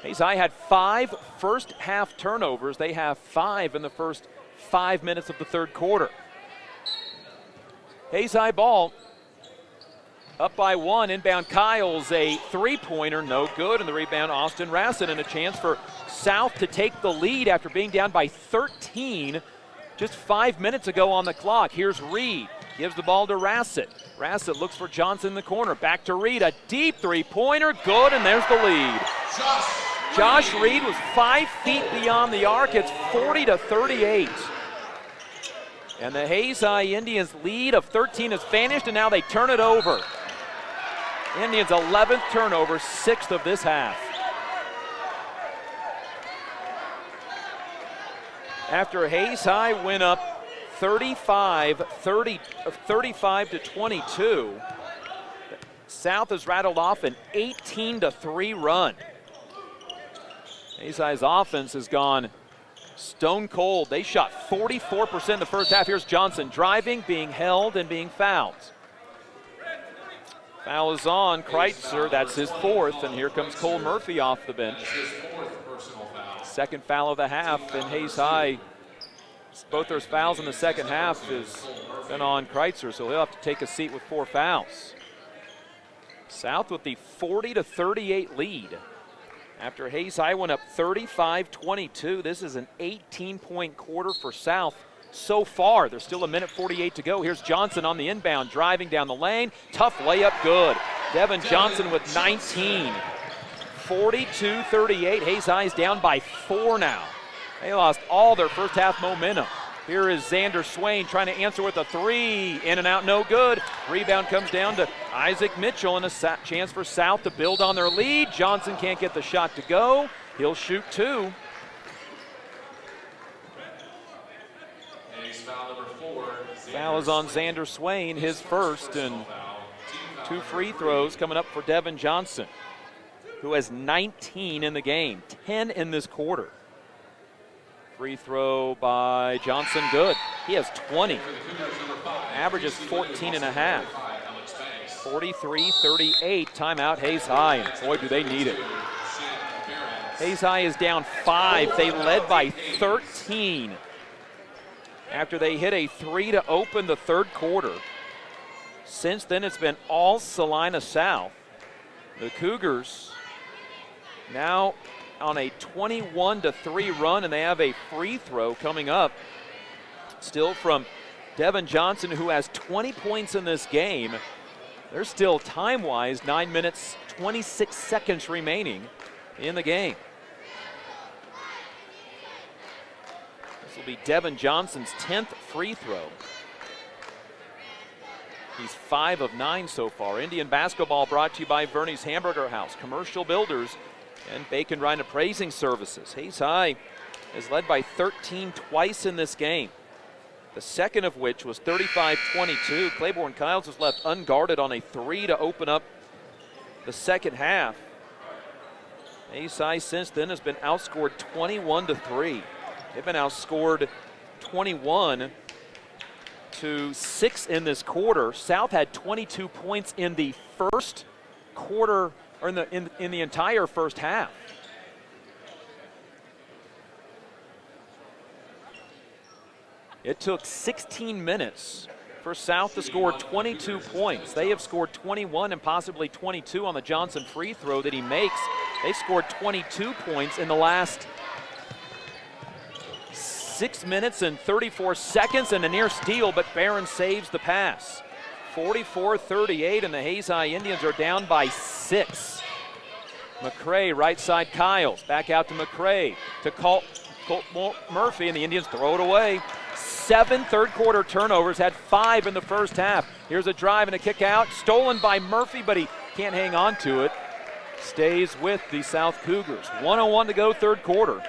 Hayes High had 5 first half turnovers. They have 5 in the first 5 minutes of the third quarter. Hayes High ball up by 1. Inbound Kyles, a 3-pointer, no good. And the rebound, Austin Rassett, and a chance for South to take the lead after being down by 13 just 5 minutes ago on the clock. Here's Reed, gives the ball to Rassett. Rassett looks for Johnson in the corner. Back to Reed, a deep 3-pointer, good, and there's the lead. Josh Reed was 5 feet beyond the arc. It's 40-38. And the Hayes High Indians lead of 13 has vanished, and now they turn it over. Indians 11th turnover, 6th of this half. After Hayes High went up 35-22, South has rattled off an 18-3 run. Hayes High's offense has gone stone cold. They shot 44% in the first half. Here's Johnson driving, being held, and being fouled. Foul is on Kreitzer. That's his 4th, and here comes Cole Murphy off the bench. 2nd foul of the half, and Hayes High, both their fouls in the second half has been on Kreitzer, so he'll have to take a seat with 4 fouls. South with the 40-38 lead. After Hayes High went up 35-22, this is an 18-point quarter for South so far. There's still 1:48 to go. Here's Johnson on the inbound, driving down the lane. Tough layup, good. Devin Johnson with 19. 42-38. Hayes High is down by 4 now. They lost all their first half momentum. Here is Xander Swain trying to answer with a 3. In and out, no good. Rebound comes down to Isaac Mitchell, and a chance for South to build on their lead. Johnson can't get the shot to go. He'll shoot 2. Foul is on Xander Swain, his 1st, and 2 free throws coming up for Devin Johnson, who has 19 in the game, 10 in this quarter. Free throw by Johnson, good. He has 20. Averages 14 and a half. 43-38, timeout Hayes High, and boy, do they need it. Hayes High is down 5. They led by 13 after they hit a 3 to open the third quarter. Since then, it's been all Salina South. The Cougars now on a 21-3 run, and they have a free throw coming up still from Devin Johnson, who has 20 points in this game. There's still time-wise 9 minutes, 26 seconds remaining in the game. This will be Devin Johnson's 10th free throw. He's 5 of 9 so far. Indian basketball brought to you by Verney's Hamburger House, Commercial Builders, and Bacon Rhine Appraising Services. Hayes High is led by 13 twice in this game, the second of which was 35-22. Claiborne Kyles was left unguarded on a 3 to open up the second half. Hayes High since then has been outscored 21-3. They've been outscored 21-17 to 6 in this quarter. South had 22 points in the first quarter, or in the entire first half. It took 16 minutes for South to score 22 points. They have scored 21 and possibly 22 on the Johnson free throw that he makes. They scored 22 points in the last 6 minutes and 34 seconds, and a near steal, but Barron saves the pass. 44-38, and the Hayes High Indians are down by 6. McCray, right side Kyles, back out to McCray, to Colt Murphy, and the Indians throw it away. 7 third-quarter turnovers, had 5 in the first half. Here's a drive and a kick out, stolen by Murphy, but he can't hang on to it. Stays with the South Cougars. 1:01 to go, third quarter.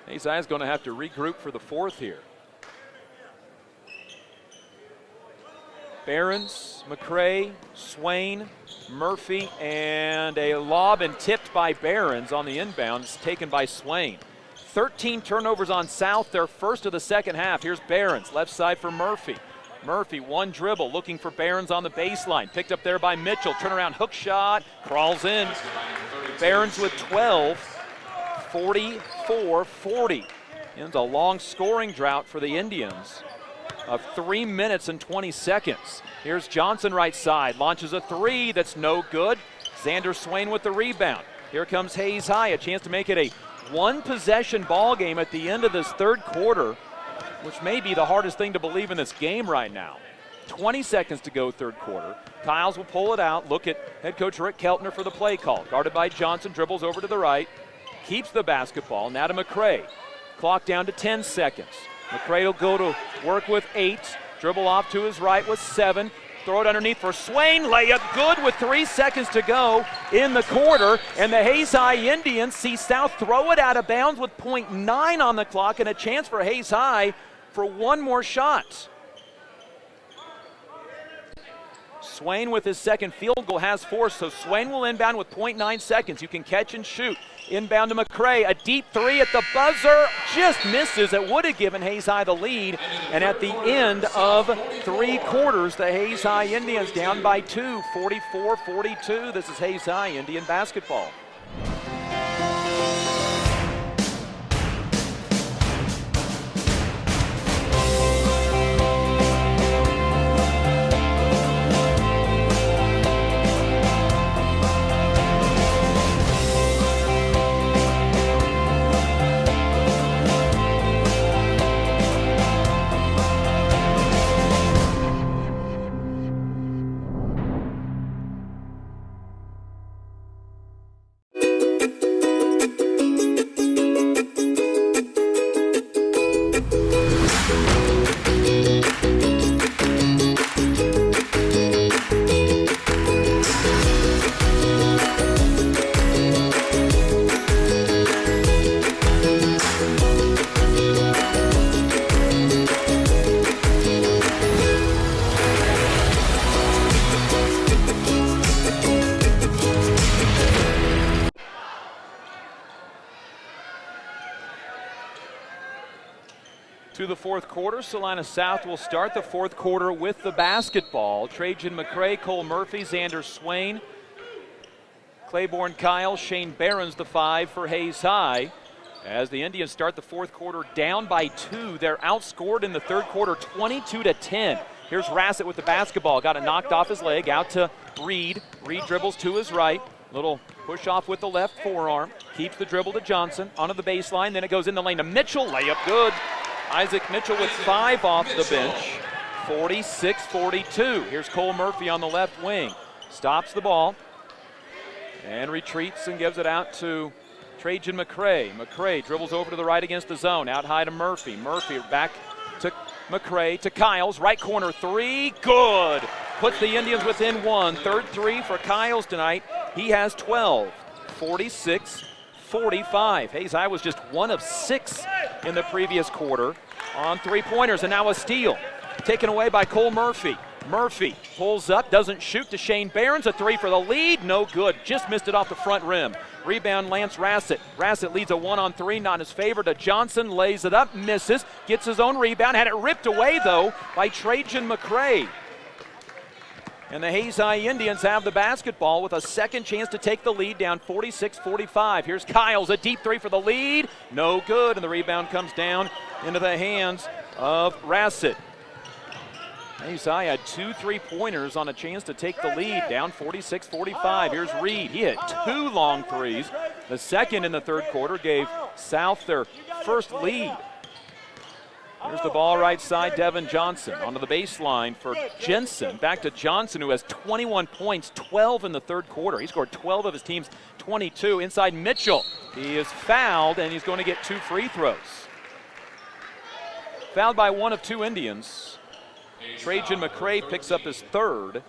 Hayes High is going to have to regroup for the fourth here. Behrens, McCray, Swain, Murphy, and a lob and tipped by Behrens on the inbounds, taken by Swain. 13 turnovers on South, their first of the second half. Here's Behrens, left side for Murphy. Murphy, one dribble, looking for Behrens on the baseline. Picked up there by Mitchell. Turnaround hook shot, crawls in. Behrens with 12, 44-40. Ends a long scoring drought for the Indians of 3 minutes and 20 seconds. Here's Johnson right side, launches a three that's no good. Xander Swain with the rebound. Here comes Hayes High, a chance to make it a one-possession ball game at the end of this third quarter, which may be the hardest thing to believe in this game right now. 20 seconds to go, third quarter. Kyles will pull it out. Look at head coach Rick Keltner for the play call. Guarded by Johnson, dribbles over to the right, keeps the basketball. Now to McCray. Clock down to 10 seconds. McCray will go to work with 8. Dribble off to his right with 7. Throw it underneath for Swain. Layup good with 3 seconds to go in the quarter. And the Hayes High Indians see South throw it out of bounds with .9 on the clock and a chance for Hayes High for one more shot. Swain with his second field goal has 4, so Swain will inbound with .9 seconds. You can catch and shoot. Inbound to McCray, a deep 3 at the buzzer, just misses. It would have given Hayes High the lead. And at the end of 3 quarters, the Hayes High Indians down by 2, 44-42. This is Hayes High Indian basketball. To the fourth quarter, Salina South will start the fourth quarter with the basketball. Trajan McCray, Cole Murphy, Xander Swain, Claiborne Kyle, Shane Behrens the 5 for Hayes High. As the Indians start the fourth quarter down by 2, they're outscored in the third quarter 22-10. Here's Rassett with the basketball, got it knocked off his leg, out to Reed. Reed dribbles to his right, little push off with the left forearm, keeps the dribble to Johnson, onto the baseline, then it goes in the lane to Mitchell, layup good. Isaac Mitchell with 5 off the bench, 46-42. Here's Cole Murphy on the left wing. Stops the ball and retreats and gives it out to Trajan McCray. McCray dribbles over to the right against the zone. Out high to Murphy. Murphy back to McCray to Kyles. Right corner 3, good. Puts the Indians within 1. Third 3 for Kyles tonight. He has 12, 46-45. Hayes High was just 1 of 6 in the previous quarter on 3-pointers, and now a steal taken away by Cole Murphy. Murphy pulls up, doesn't shoot to Shane Behrens. A three for the lead, no good. Just missed it off the front rim. Rebound, Lance Rassett. Rassett leads a 1-on-3, not in his favor to Johnson. Lays it up, misses, gets his own rebound. Had it ripped away, though, by Trajan McCray. And the Hayes High Indians have the basketball with a second chance to take the lead, down 46-45. Here's Kyles, a deep three for the lead. No good, and the rebound comes down into the hands of Rassett. Hayes High had 2 3-pointers on a chance to take the lead, down 46-45. Here's Reed. He hit 2 long threes. The second in the third quarter gave South their first lead. Here's the ball right side, Devin Johnson onto the baseline for Jensen. Back to Johnson, who has 21 points, 12 in the third quarter. He scored 12 of his team's 22. Inside Mitchell. He is fouled, and he's going to get 2 free throws. Fouled by one of 2 Indians. Trajan McCray picks up his third,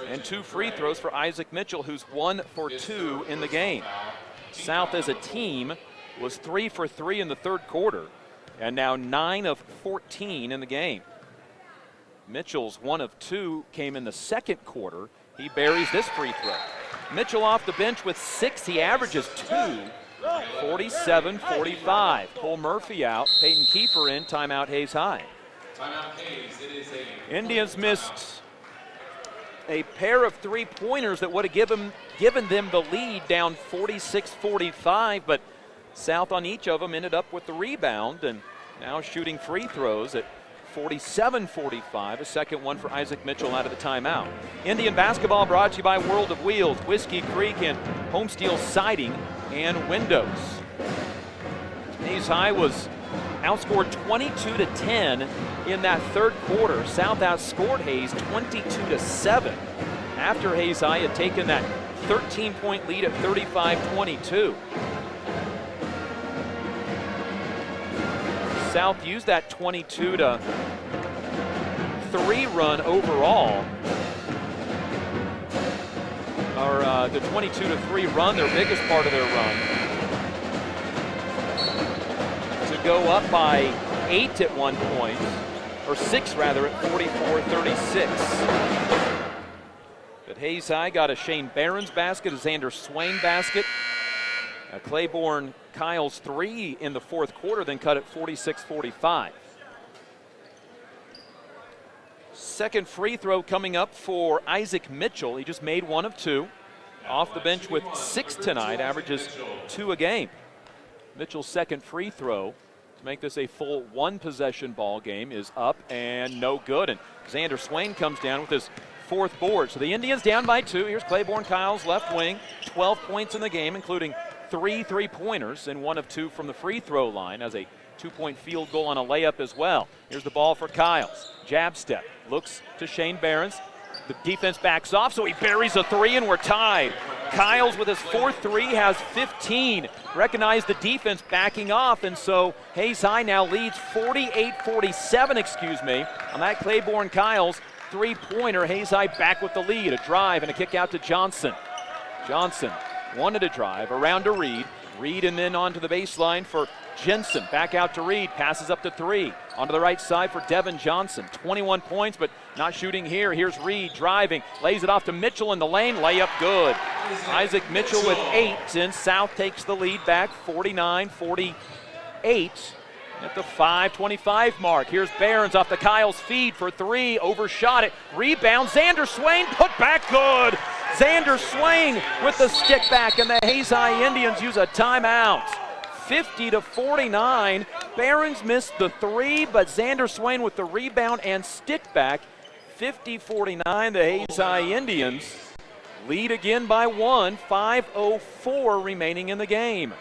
and 2 free throws for Isaac Mitchell, who's 1 for 2 in the game. South as a team was 3 for 3 in the third quarter, and now 9 of 14 in the game. Mitchell's 1 of 2 came in the second quarter. He buries this free throw. Mitchell off the bench with 6. He averages 2. 47-45. Pull Murphy out. Peyton Kiefer in. Timeout Hayes High. Indians missed a pair of 3-pointers that would have given them the lead, down 46-45, but South on each of them ended up with the rebound, and now shooting free throws at 47-45. A second one for Isaac Mitchell out of the timeout. Indian basketball brought to you by World of Wheels, Whiskey Creek, and Homesteel Siding and Windows. Hayes High was outscored 22-10 in that third quarter. South outscored Hayes 22-7 after Hayes High had taken that 13-point lead at 35-22. South used that 22-3 run overall, or the 22-3 run, their biggest part of their run, to go up by 8 at one point, or 6 rather, at 44-36. But Hayes High got a Shane Behrens basket, a Xander Swain basket, a Claiborne Kyles 3 in the fourth quarter, then cut at 46-45. Second free throw coming up for Isaac Mitchell. He just made 1 of 2. Off the bench with 6 tonight, averages 2 a game. Mitchell's second free throw to make this a full 1-possession ball game is up and no good. And Xander Swain comes down with his 4th board. So the Indians down by 2. Here's Claiborne Kyles, left wing, 12 points in the game, including 3 3-pointers and 1 of 2 from the free throw line, as a 2-point field goal on a layup as well. Here's the ball for Kyles. Jab step, looks to Shane Behrens. The defense backs off, so he buries a 3, and we're tied. Kyles with his 4th 3 has 15. Recognize the defense backing off, and so Hayes High now leads 48-47, on that Claiborne Kyles 3-pointer. Hayes High back with the lead. A drive and a kick out to Johnson. Johnson wanted to drive around to Reed. Reed and then onto the baseline for Jensen. Back out to Reed. Passes up to 3. Onto the right side for Devin Johnson. 21 points, but not shooting here. Here's Reed driving. Lays it off to Mitchell in the lane. Layup good. Isaac Mitchell with 8, and South takes the lead back 49-48 at the 5:25 mark. Here's Behrens off the Kyles feed for 3. Overshot it. Rebound. Xander Swain put back good. Xander Swain with the stick back, and the Hayes High Indians use a timeout. 50-49. Behrens missed the 3, but Xander Swain with the rebound and stick back. 50-49. The Hayes High Indians lead again by 1. 5:04 remaining in the game.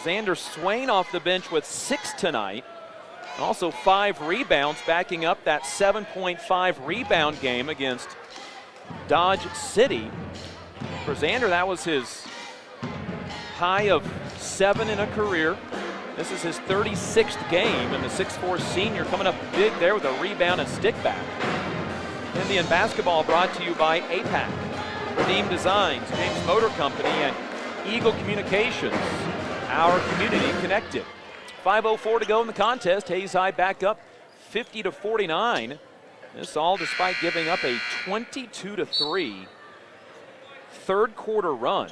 Xander Swain off the bench with 6 tonight. Also 5 rebounds, backing up that 7.5 rebound game against Dodge City. For Xander, that was his high of 7 in a career. This is his 36th game, and the 6'4 senior coming up big there with a rebound and stick back. Indian basketball brought to you by APAC, Redeem Designs, James Motor Company, and Eagle Communications. Our community connected. 5:04 to go in the contest. Hayes High back up 50-49. This all despite giving up a 22-3 third quarter run.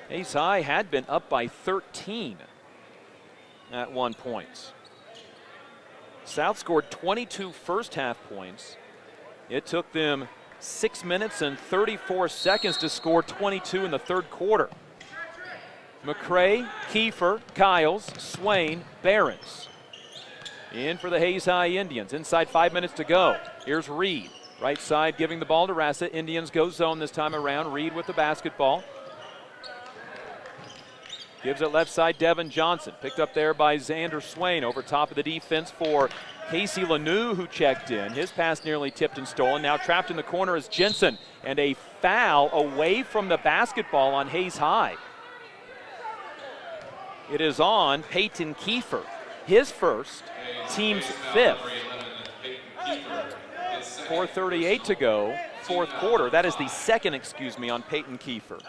Hayes High had been up by 13 at one point. South scored 22 first half points. It took them 6 minutes and 34 seconds to score 22 in the third quarter. McCray, Kiefer, Kiles, Swain, Behrens. In for the Hayes High Indians. Inside 5 minutes to go. Here's Reed. Right side giving the ball to Rassett. Indians go zone this time around. Reed with the basketball. Gives it left side, Devin Johnson. Picked up there by Xander Swain over top of the defense for Casey Lanou, who checked in. His pass nearly tipped and stolen. Now trapped in the corner is Jensen. And a foul away from the basketball on Hayes High. It is on Peyton Kiefer. His first, team's fifth. 4:38 to go, fourth quarter. That is the second, on Peyton Kiefer.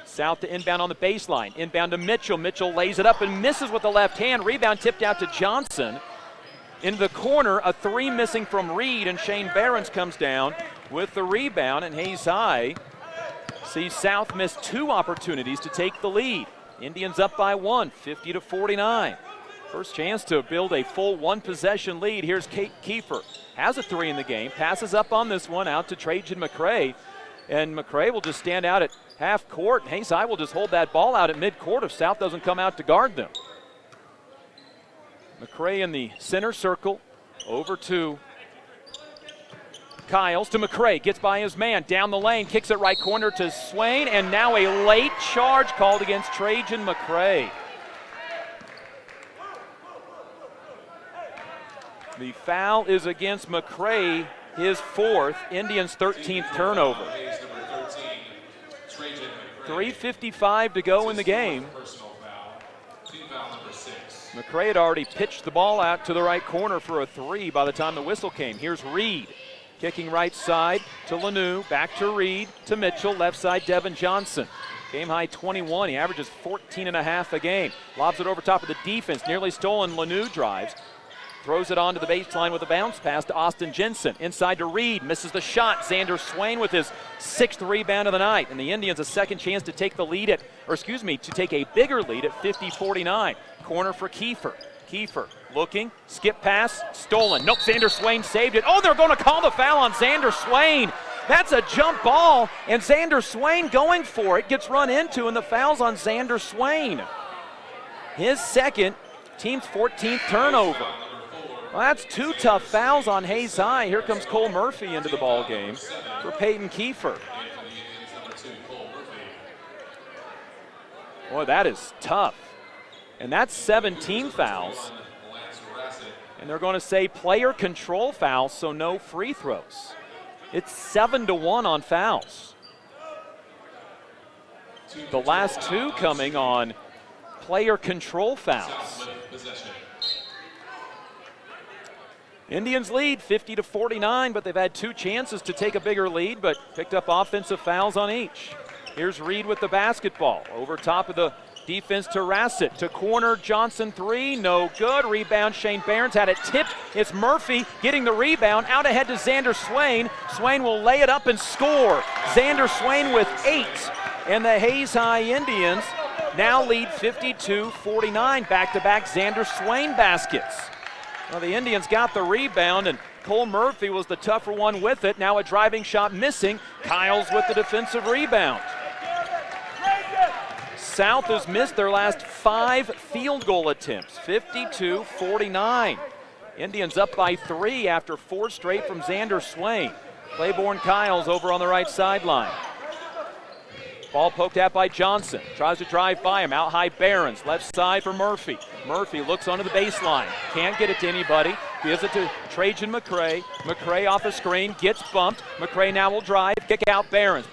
South to inbound on the baseline. Inbound to Mitchell. Mitchell lays it up and misses with the left hand. Rebound tipped out to Johnson. In the corner, a three missing from Reed, and Shane Behrens comes down with the rebound, and Hayes High sees South miss two opportunities to take the lead. Indians up by one, 50-49. First chance to build a full one-possession lead. Here's Kiefer. Has a three in the game. Passes up on this one out to Trajan McCray. And McCray will just stand out at half court. Hayes High will just hold that ball out at midcourt if South doesn't come out to guard them. McCray in the center circle. Over to Kiles to McCray. Gets by his man. Down the lane. Kicks it right corner to Swain. And now a late charge called against Trajan McCray. The foul is against McCray, his fourth, Indians' 13th turnover. 3:55 to go in the game. McCray had already pitched the ball out to the right corner for a three by the time the whistle came. Here's Reed, kicking right side to Lanou, back to Reed, to Mitchell, left side Devin Johnson. Game high 21, he averages 14.5 a game. Lobs it over top of the defense, nearly stolen. Lanou drives. Throws it onto the baseline with a bounce pass to Austin Jensen. Inside to Reed, misses the shot. Xander Swain with his sixth rebound of the night. And the Indians a second chance to take the lead to take a bigger lead at 50-49. Corner for Kiefer. Kiefer looking, skip pass, stolen. Nope, Xander Swain saved it. Oh, they're going to call the foul on Xander Swain. That's a jump ball, and Xander Swain going for it. Gets run into, and the foul's on Xander Swain. His second, team's 14th turnover. Well, that's two tough fouls on Hayes High. Here comes Cole Murphy into the ball game for Peyton Kiefer. Boy, that is tough. And that's 17 fouls. And they're going to say player control foul, so no free throws. It's 7-1 on fouls. The last two coming on player control fouls. Indians lead 50-49, but they've had two chances to take a bigger lead, but picked up offensive fouls on each. Here's Reed with the basketball. Over top of the defense to Rassett. To corner, Johnson three, no good. Rebound, Shane Behrens had it tipped. It's Murphy getting the rebound. Out ahead to Xander Swain. Swain will lay it up and score. Xander Swain with 8. And the Hayes High Indians now lead 52-49. Back-to-back Xander Swain baskets. Well, the Indians got the rebound, and Cole Murphy was the tougher one with it. Now a driving shot missing. Kiles with the defensive rebound. South has missed their last 5 field goal attempts, 52-49. Indians up by 3 after 4 straight from Xander Swain. Claiborne Kiles over on the right sideline. Ball poked at by Johnson. Tries to drive by him. Out high Behrens. Left side for Murphy. Murphy looks onto the baseline. Can't get it to anybody. Gives it to Trajan McCray. McCray off a screen. Gets bumped. McCray now will drive. Kick out Behrens.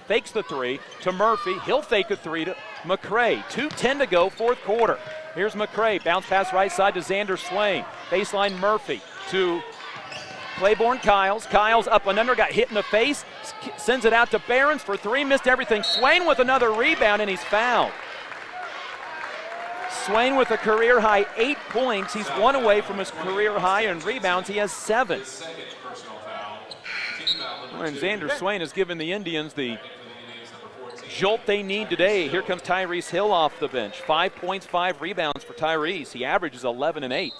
Fakes the three to Murphy. He'll fake a three to McCray. 2:10 to go, fourth quarter. Here's McCray. Bounce pass right side to Xander Swain. Baseline Murphy to Claiborne Kiles. Kiles up and under, got hit in the face. Sends it out to Behrens for three, missed everything. Swain with another rebound, and he's fouled. Swain with a career high 8 points. He's 1 away from his career high in rebounds. He has 7. His second personal foul. Team foul number And 2. Xander Swain has given the Indians the jolt they need today. Here comes Tyrese Hill off the bench. 5 points, 5 rebounds for Tyrese. He averages 11 and 8.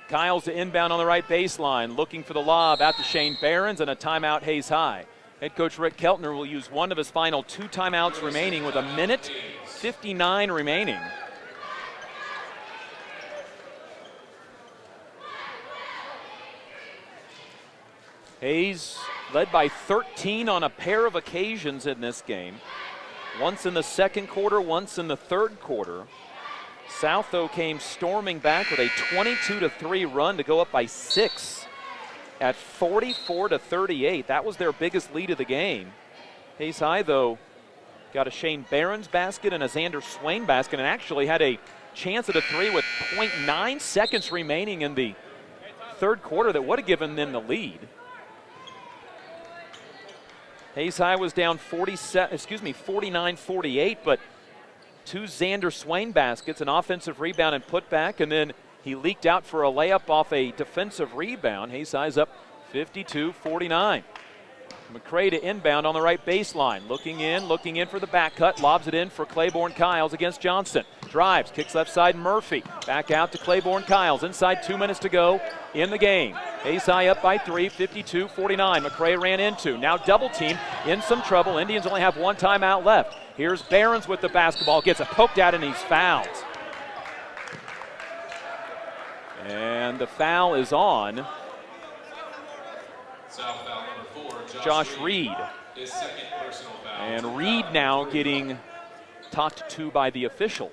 Kyles to inbound on the right baseline, looking for the lob out to Shane Behrens, and a timeout Hayes High. Head coach Rick Keltner will use one of his final 2 timeouts remaining with 1:59 remaining. Hayes led by 13 on a pair of occasions in this game. Once in the second quarter, once in the third quarter. South, though, came storming back with a 22-3 run to go up by 6 at 44-38. That was their biggest lead of the game. Hayes High, though, got a Shane Behrens basket and a Xander Swain basket, and actually had a chance at a 3 with 0.9 seconds remaining in the third quarter that would have given them the lead. Hayes High was down 49-48, but 2 Xander Swain baskets, an offensive rebound and putback, and then he leaked out for a layup off a defensive rebound. Hayes High's up 52-49. McCray to inbound on the right baseline. Looking in for the back cut. Lobs it in for Claiborne Kyles against Johnson. Drives, kicks left side Murphy. Back out to Claiborne Kyles. Inside 2 minutes to go in the game. Hayes High up by 3, 52-49. McCray ran into. Now double team, in some trouble. Indians only have 1 timeout left. Here's Behrens with the basketball. Gets it poked out and he's fouled. And the foul is on South foul number 4, Josh Reed. His second personal foul. And Reed now getting talked to by the official.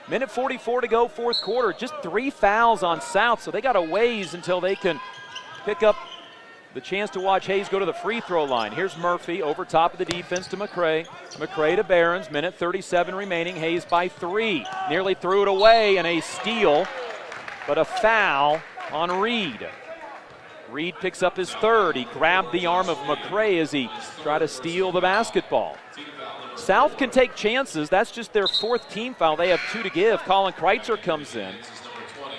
Minute 44 to go, fourth quarter. Just 3 fouls on South, so they got a ways until they can pick up the chance to watch Hayes go to the free throw line. Here's Murphy over top of the defense to McCray. McCray to Behrens, minute 37 remaining. Hayes by 3. Nearly threw it away, and a steal, but a foul on Reed. Reed picks up his 3rd. He grabbed the arm of McCray as he tried to steal the basketball. South can take chances. That's just their 4th team foul. They have 2 to give. Colin Kreitzer comes in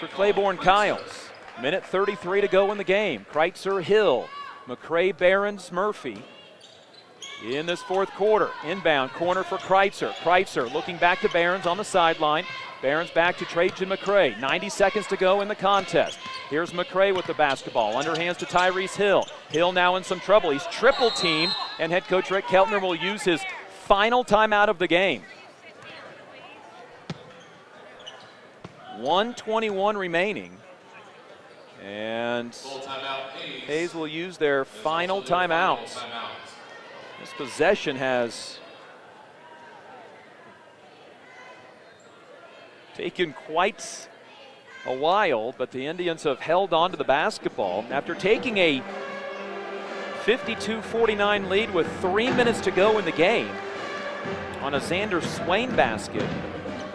for Claiborne Kyles. Minute 33 to go in the game. Kreitzer, Hill, McCray, Behrens, Murphy. In this fourth quarter, inbound corner for Kreitzer. Kreitzer looking back to Behrens on the sideline. Behrens back to Trajan McCray. 90 seconds to go in the contest. Here's McCray with the basketball. Underhands to Tyrese Hill. Hill now in some trouble. He's triple teamed, and head coach Rick Keltner will use his final timeout of the game. 1:21 remaining. And Hayes will use their final timeout. This possession has taken quite a while, but the Indians have held on to the basketball. After taking a 52-49 lead with 3 minutes to go in the game on a Xander Swain basket,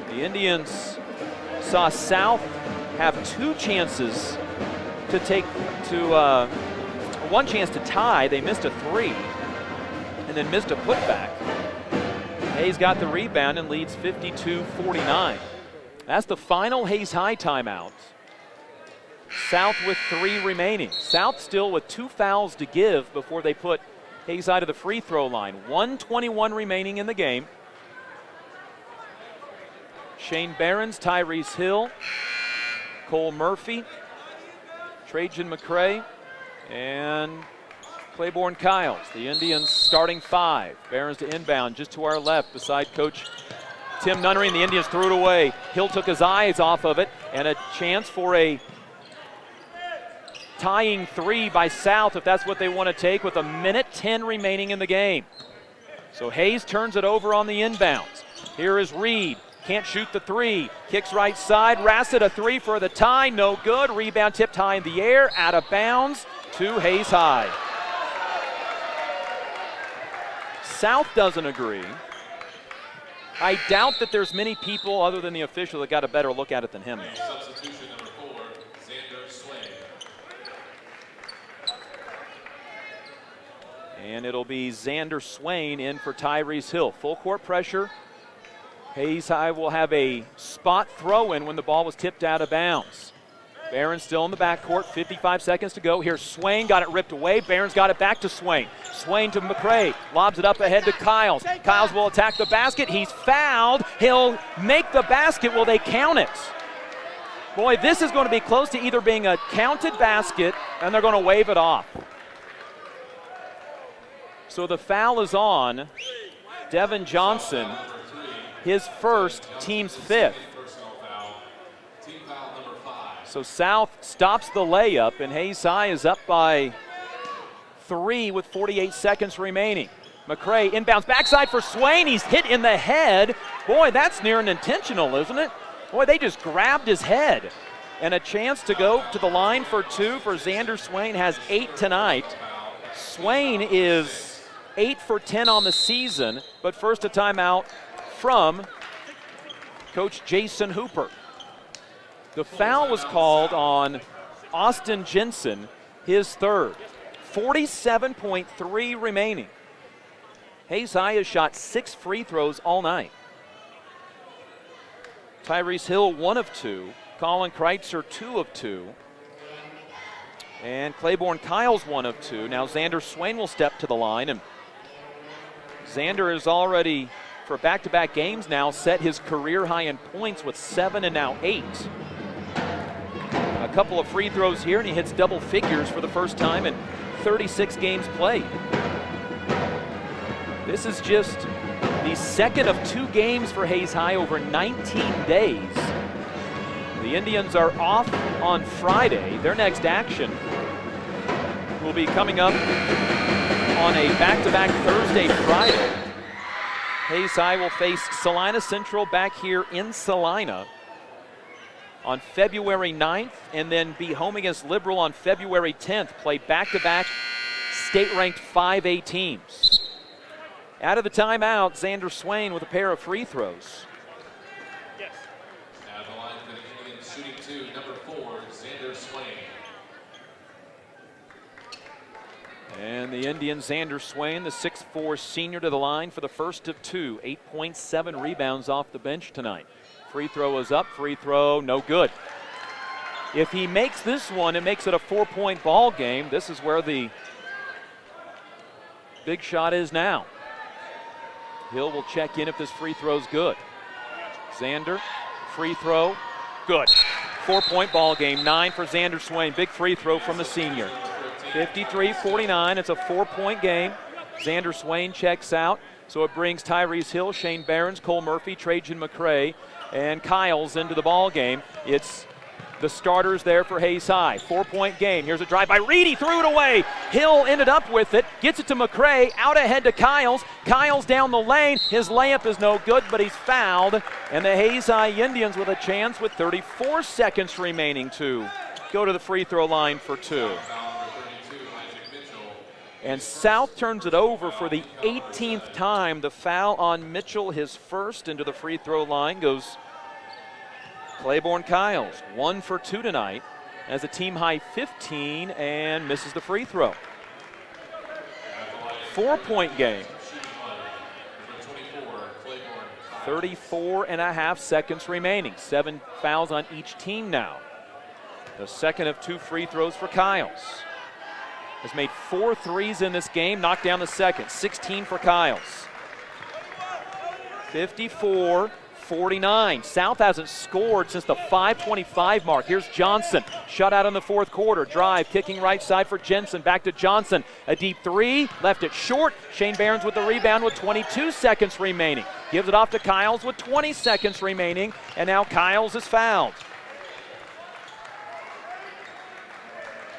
the Indians saw South have 2 chances to take to 1 chance to tie. They missed a 3 and then missed a putback. Hayes got the rebound and leads 52-49. That's the final Hayes High timeout. South with 3 remaining. South still with 2 fouls to give before they put Hayes High to the free throw line. 1:21 remaining in the game. Shane Behrens, Tyrese Hill, Cole Murphy, Trajan McCray, and Claiborne Kyles. The Indians starting 5. Behrens to inbound just to our left beside Coach Tim Nunnery, and the Indians threw it away. Hill took his eyes off of it, and a chance for a tying 3 by South if that's what they want to take with 1:10 remaining in the game. So Hayes turns it over on the inbounds. Here is Reed. Can't shoot the 3. Kicks right side. Rassett a 3 for the tie. No good. Rebound tipped high in the air. Out of bounds to Hayes High. South doesn't agree. I doubt that there's many people other than the official that got a better look at it than him. Substitution number 4, Xander Swain. And it'll be Xander Swain in for Tyrese Hill. Full court pressure. Hayes High will have a spot throw-in when the ball was tipped out of bounds. Barron still in the backcourt, 55 seconds to go. Here's Swain, got it ripped away. Barron's got it back to Swain. Swain to McCray, lobs it up ahead to Kiles. Kiles will attack the basket. He's fouled. He'll make the basket. Will they count it? Boy, this is going to be close to either being a counted basket and they're going to wave it off. So the foul is on Devin Johnson, his first, team's fifth. So South stops the layup, and Hayes High is up by 3 with 48 seconds remaining. McCray inbounds backside for Swain. He's hit in the head. Boy, that's near an intentional, isn't it? Boy, they just grabbed his head. And a chance to go to the line for 2 for Xander Swain. Has 8 tonight. Swain is 8 for 10 on the season, but first a timeout from Coach Jason Hooper. The foul was called on Austin Jensen, his third. 47.3 remaining. Hayes High has shot 6 free throws all night. Tyrese Hill, 1 of 2. Colin Kreitzer, 2 of 2. And Claiborne Kiles, 1 of 2. Now Xander Swain will step to the line, and Xander is already, for back-to-back games now, set his career high in points with 7 and now 8. A couple of free throws here, and he hits double figures for the first time in 36 games played. This is just the second of 2 games for Hayes High over 19 days. The Indians are off on Friday. Their next action will be coming up on a back-to-back Thursday, Friday. Hayes High will face Salina Central back here in Salina on February 9th, and then be home against Liberal on February 10th. Play back-to-back state-ranked 5A teams. Out of the timeout, Xander Swain with a pair of free throws. Yes. Now the line for the Indians shooting 2, number 4, Xander Swain. And the Indians, Xander Swain, the 6'4 senior, to the line for the first of 2. 8.7 rebounds off the bench tonight. Free throw is up, free throw, no good. If he makes this one, it makes it a 4-point ball game. This is where the big shot is now. Hill will check in if this free throw's good. Xander, free throw, good. 4-point ball game, 9 for Xander Swain. Big free throw from the senior. 53-49, it's a 4-point game. Xander Swain checks out, so it brings Tyrese Hill, Shane Barons, Cole Murphy, Trajan McCray, and Kiles into the ball game. It's the starters there for Hayes High. 4-point game. Here's a drive by Reed. He threw it away. Hill ended up with it. Gets it to McCray. Out ahead to Kiles. Kiles down the lane. His layup is no good, but he's fouled. And the Hayes High Indians with a chance with 34 seconds remaining to go to the free throw line for 2. And South turns it over for the 18th time. The foul on Mitchell, his first, into the free throw line goes Claiborne Kiles. 1 for 2 tonight as a team high 15 and misses the free throw. 4-point game. 34.5 seconds remaining. 7 fouls on each team now. The second of 2 free throws for Kiles. Has made 4 threes in this game, knocked down the second. 16 for Kiles. 54-49. South hasn't scored since the 5:25 mark. Here's Johnson, shut out in the fourth quarter. Drive, kicking right side for Jensen. Back to Johnson. A deep 3, left it short. Shane Barons with the rebound with 22 seconds remaining. Gives it off to Kiles with 20 seconds remaining, and now Kiles is fouled.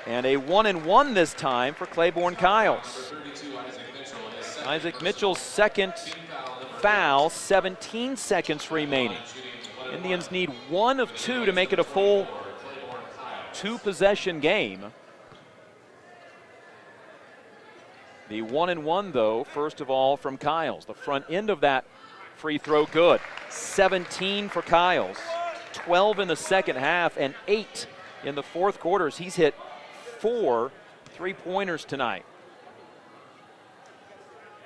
And a 1-and-1 this time for Claiborne Kiles. Isaac Mitchell's second foul, 17 seconds remaining. Indians need 1 of 2 to make it a full 2-possession game. The 1-and-1, though, first of all from Kiles. The front end of that free throw, good. 17 for Kiles. 12 in the second half and 8 in the fourth quarters. He's hit 4 3-pointers tonight.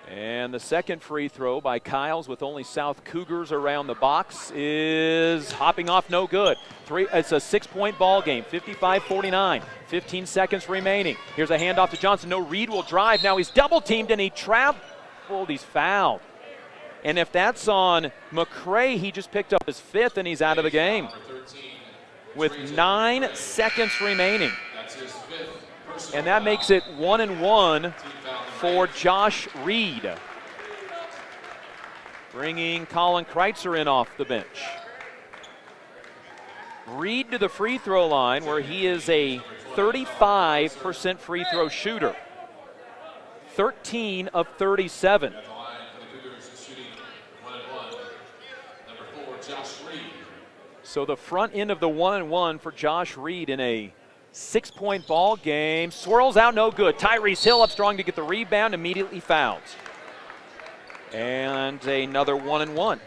And the second free throw by Kyles with only South Cougars around the box is hopping off, no good. It's a 6-point ball game, 55-49, 15 seconds remaining. Here's a handoff to Johnson. No, Reed will drive. Now he's double teamed and he traveled. He's fouled. And if that's on McCray, he just picked up his 5th and he's out of the game with 9 seconds remaining. And that makes it 1-1 for Josh Reed. Bringing Colin Kreitzer in off the bench. Reed to the free throw line where he is a 35% free throw shooter. 13 of 37. So the front end of the 1-1 for Josh Reed in a 6-point ball game. Swirls out, no good. Tyrese Hill up strong to get the rebound, immediately fouls. And another 1-1.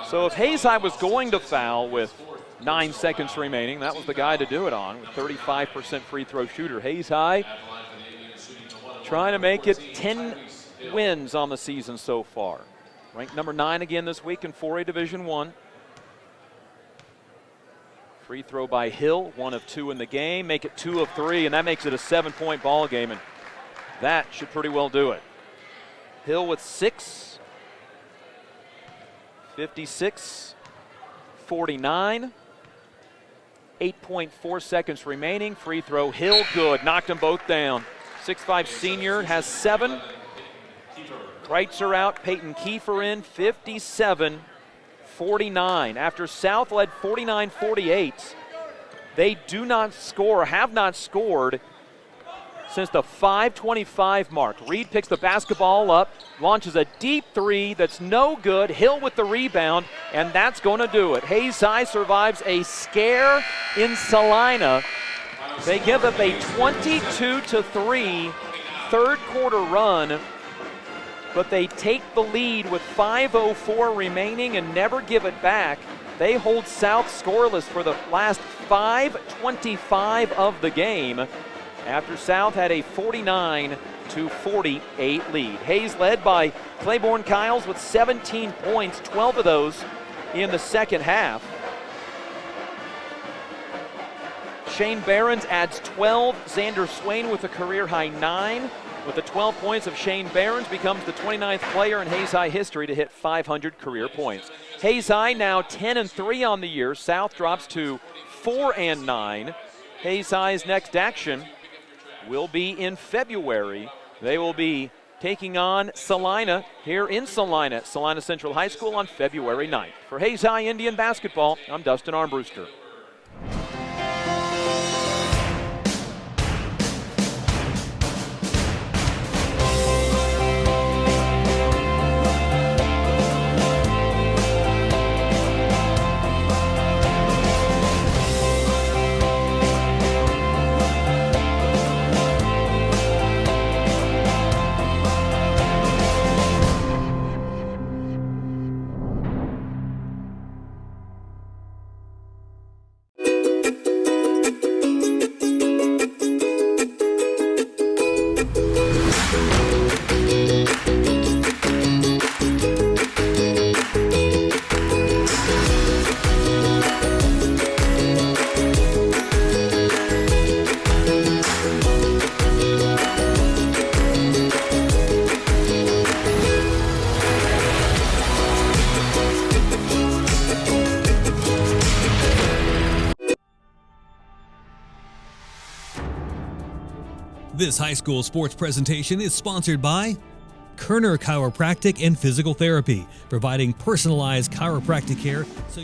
So if Hayes High was going to foul with 9 seconds remaining, that was the guy to do it on, with 35% free throw shooter. Hayes High trying to make it 10 wins on the season so far. Ranked number 9 again this week in 4A Division I. Free throw by Hill, 1 of 2 in the game. Make it 2 of 3, and that makes it a 7-point ball game, and that should pretty well do it. Hill with 6, 56, 49, 8.4 seconds remaining. Free throw, Hill, good. Knocked them both down. 6'5 senior has 7. Kreitzer out, Peyton Kiefer in, 57-49. After South led 49-48, they do not score, have not scored since the 5:25 mark. Reed picks the basketball up, launches a deep 3 that's no good. Hill with the rebound, and that's going to do it. Hayes High survives a scare in Salina. They give up a 22-3 third quarter run, but they take the lead with 5:04 remaining and never give it back. They hold South scoreless for the last 5:25 of the game after South had a 49-48 lead. Hayes led by Claiborne Kyles with 17 points, 12 of those in the second half. Shane Behrens adds 12. Xander Swain with a career-high 9. With the 12 points of Shane Behrens, becomes the 29th player in Hayes High history to hit 500 career points. Hayes High now 10-3 on the year. South drops to 4-9. Hayes High's next action will be in February. They will be taking on Salina here in Salina, Salina Central High School on February 9th. For Hayes High Indian basketball, I'm Dustin Armbruster. This high school sports presentation is sponsored by Kerner Chiropractic and Physical Therapy, providing personalized chiropractic care so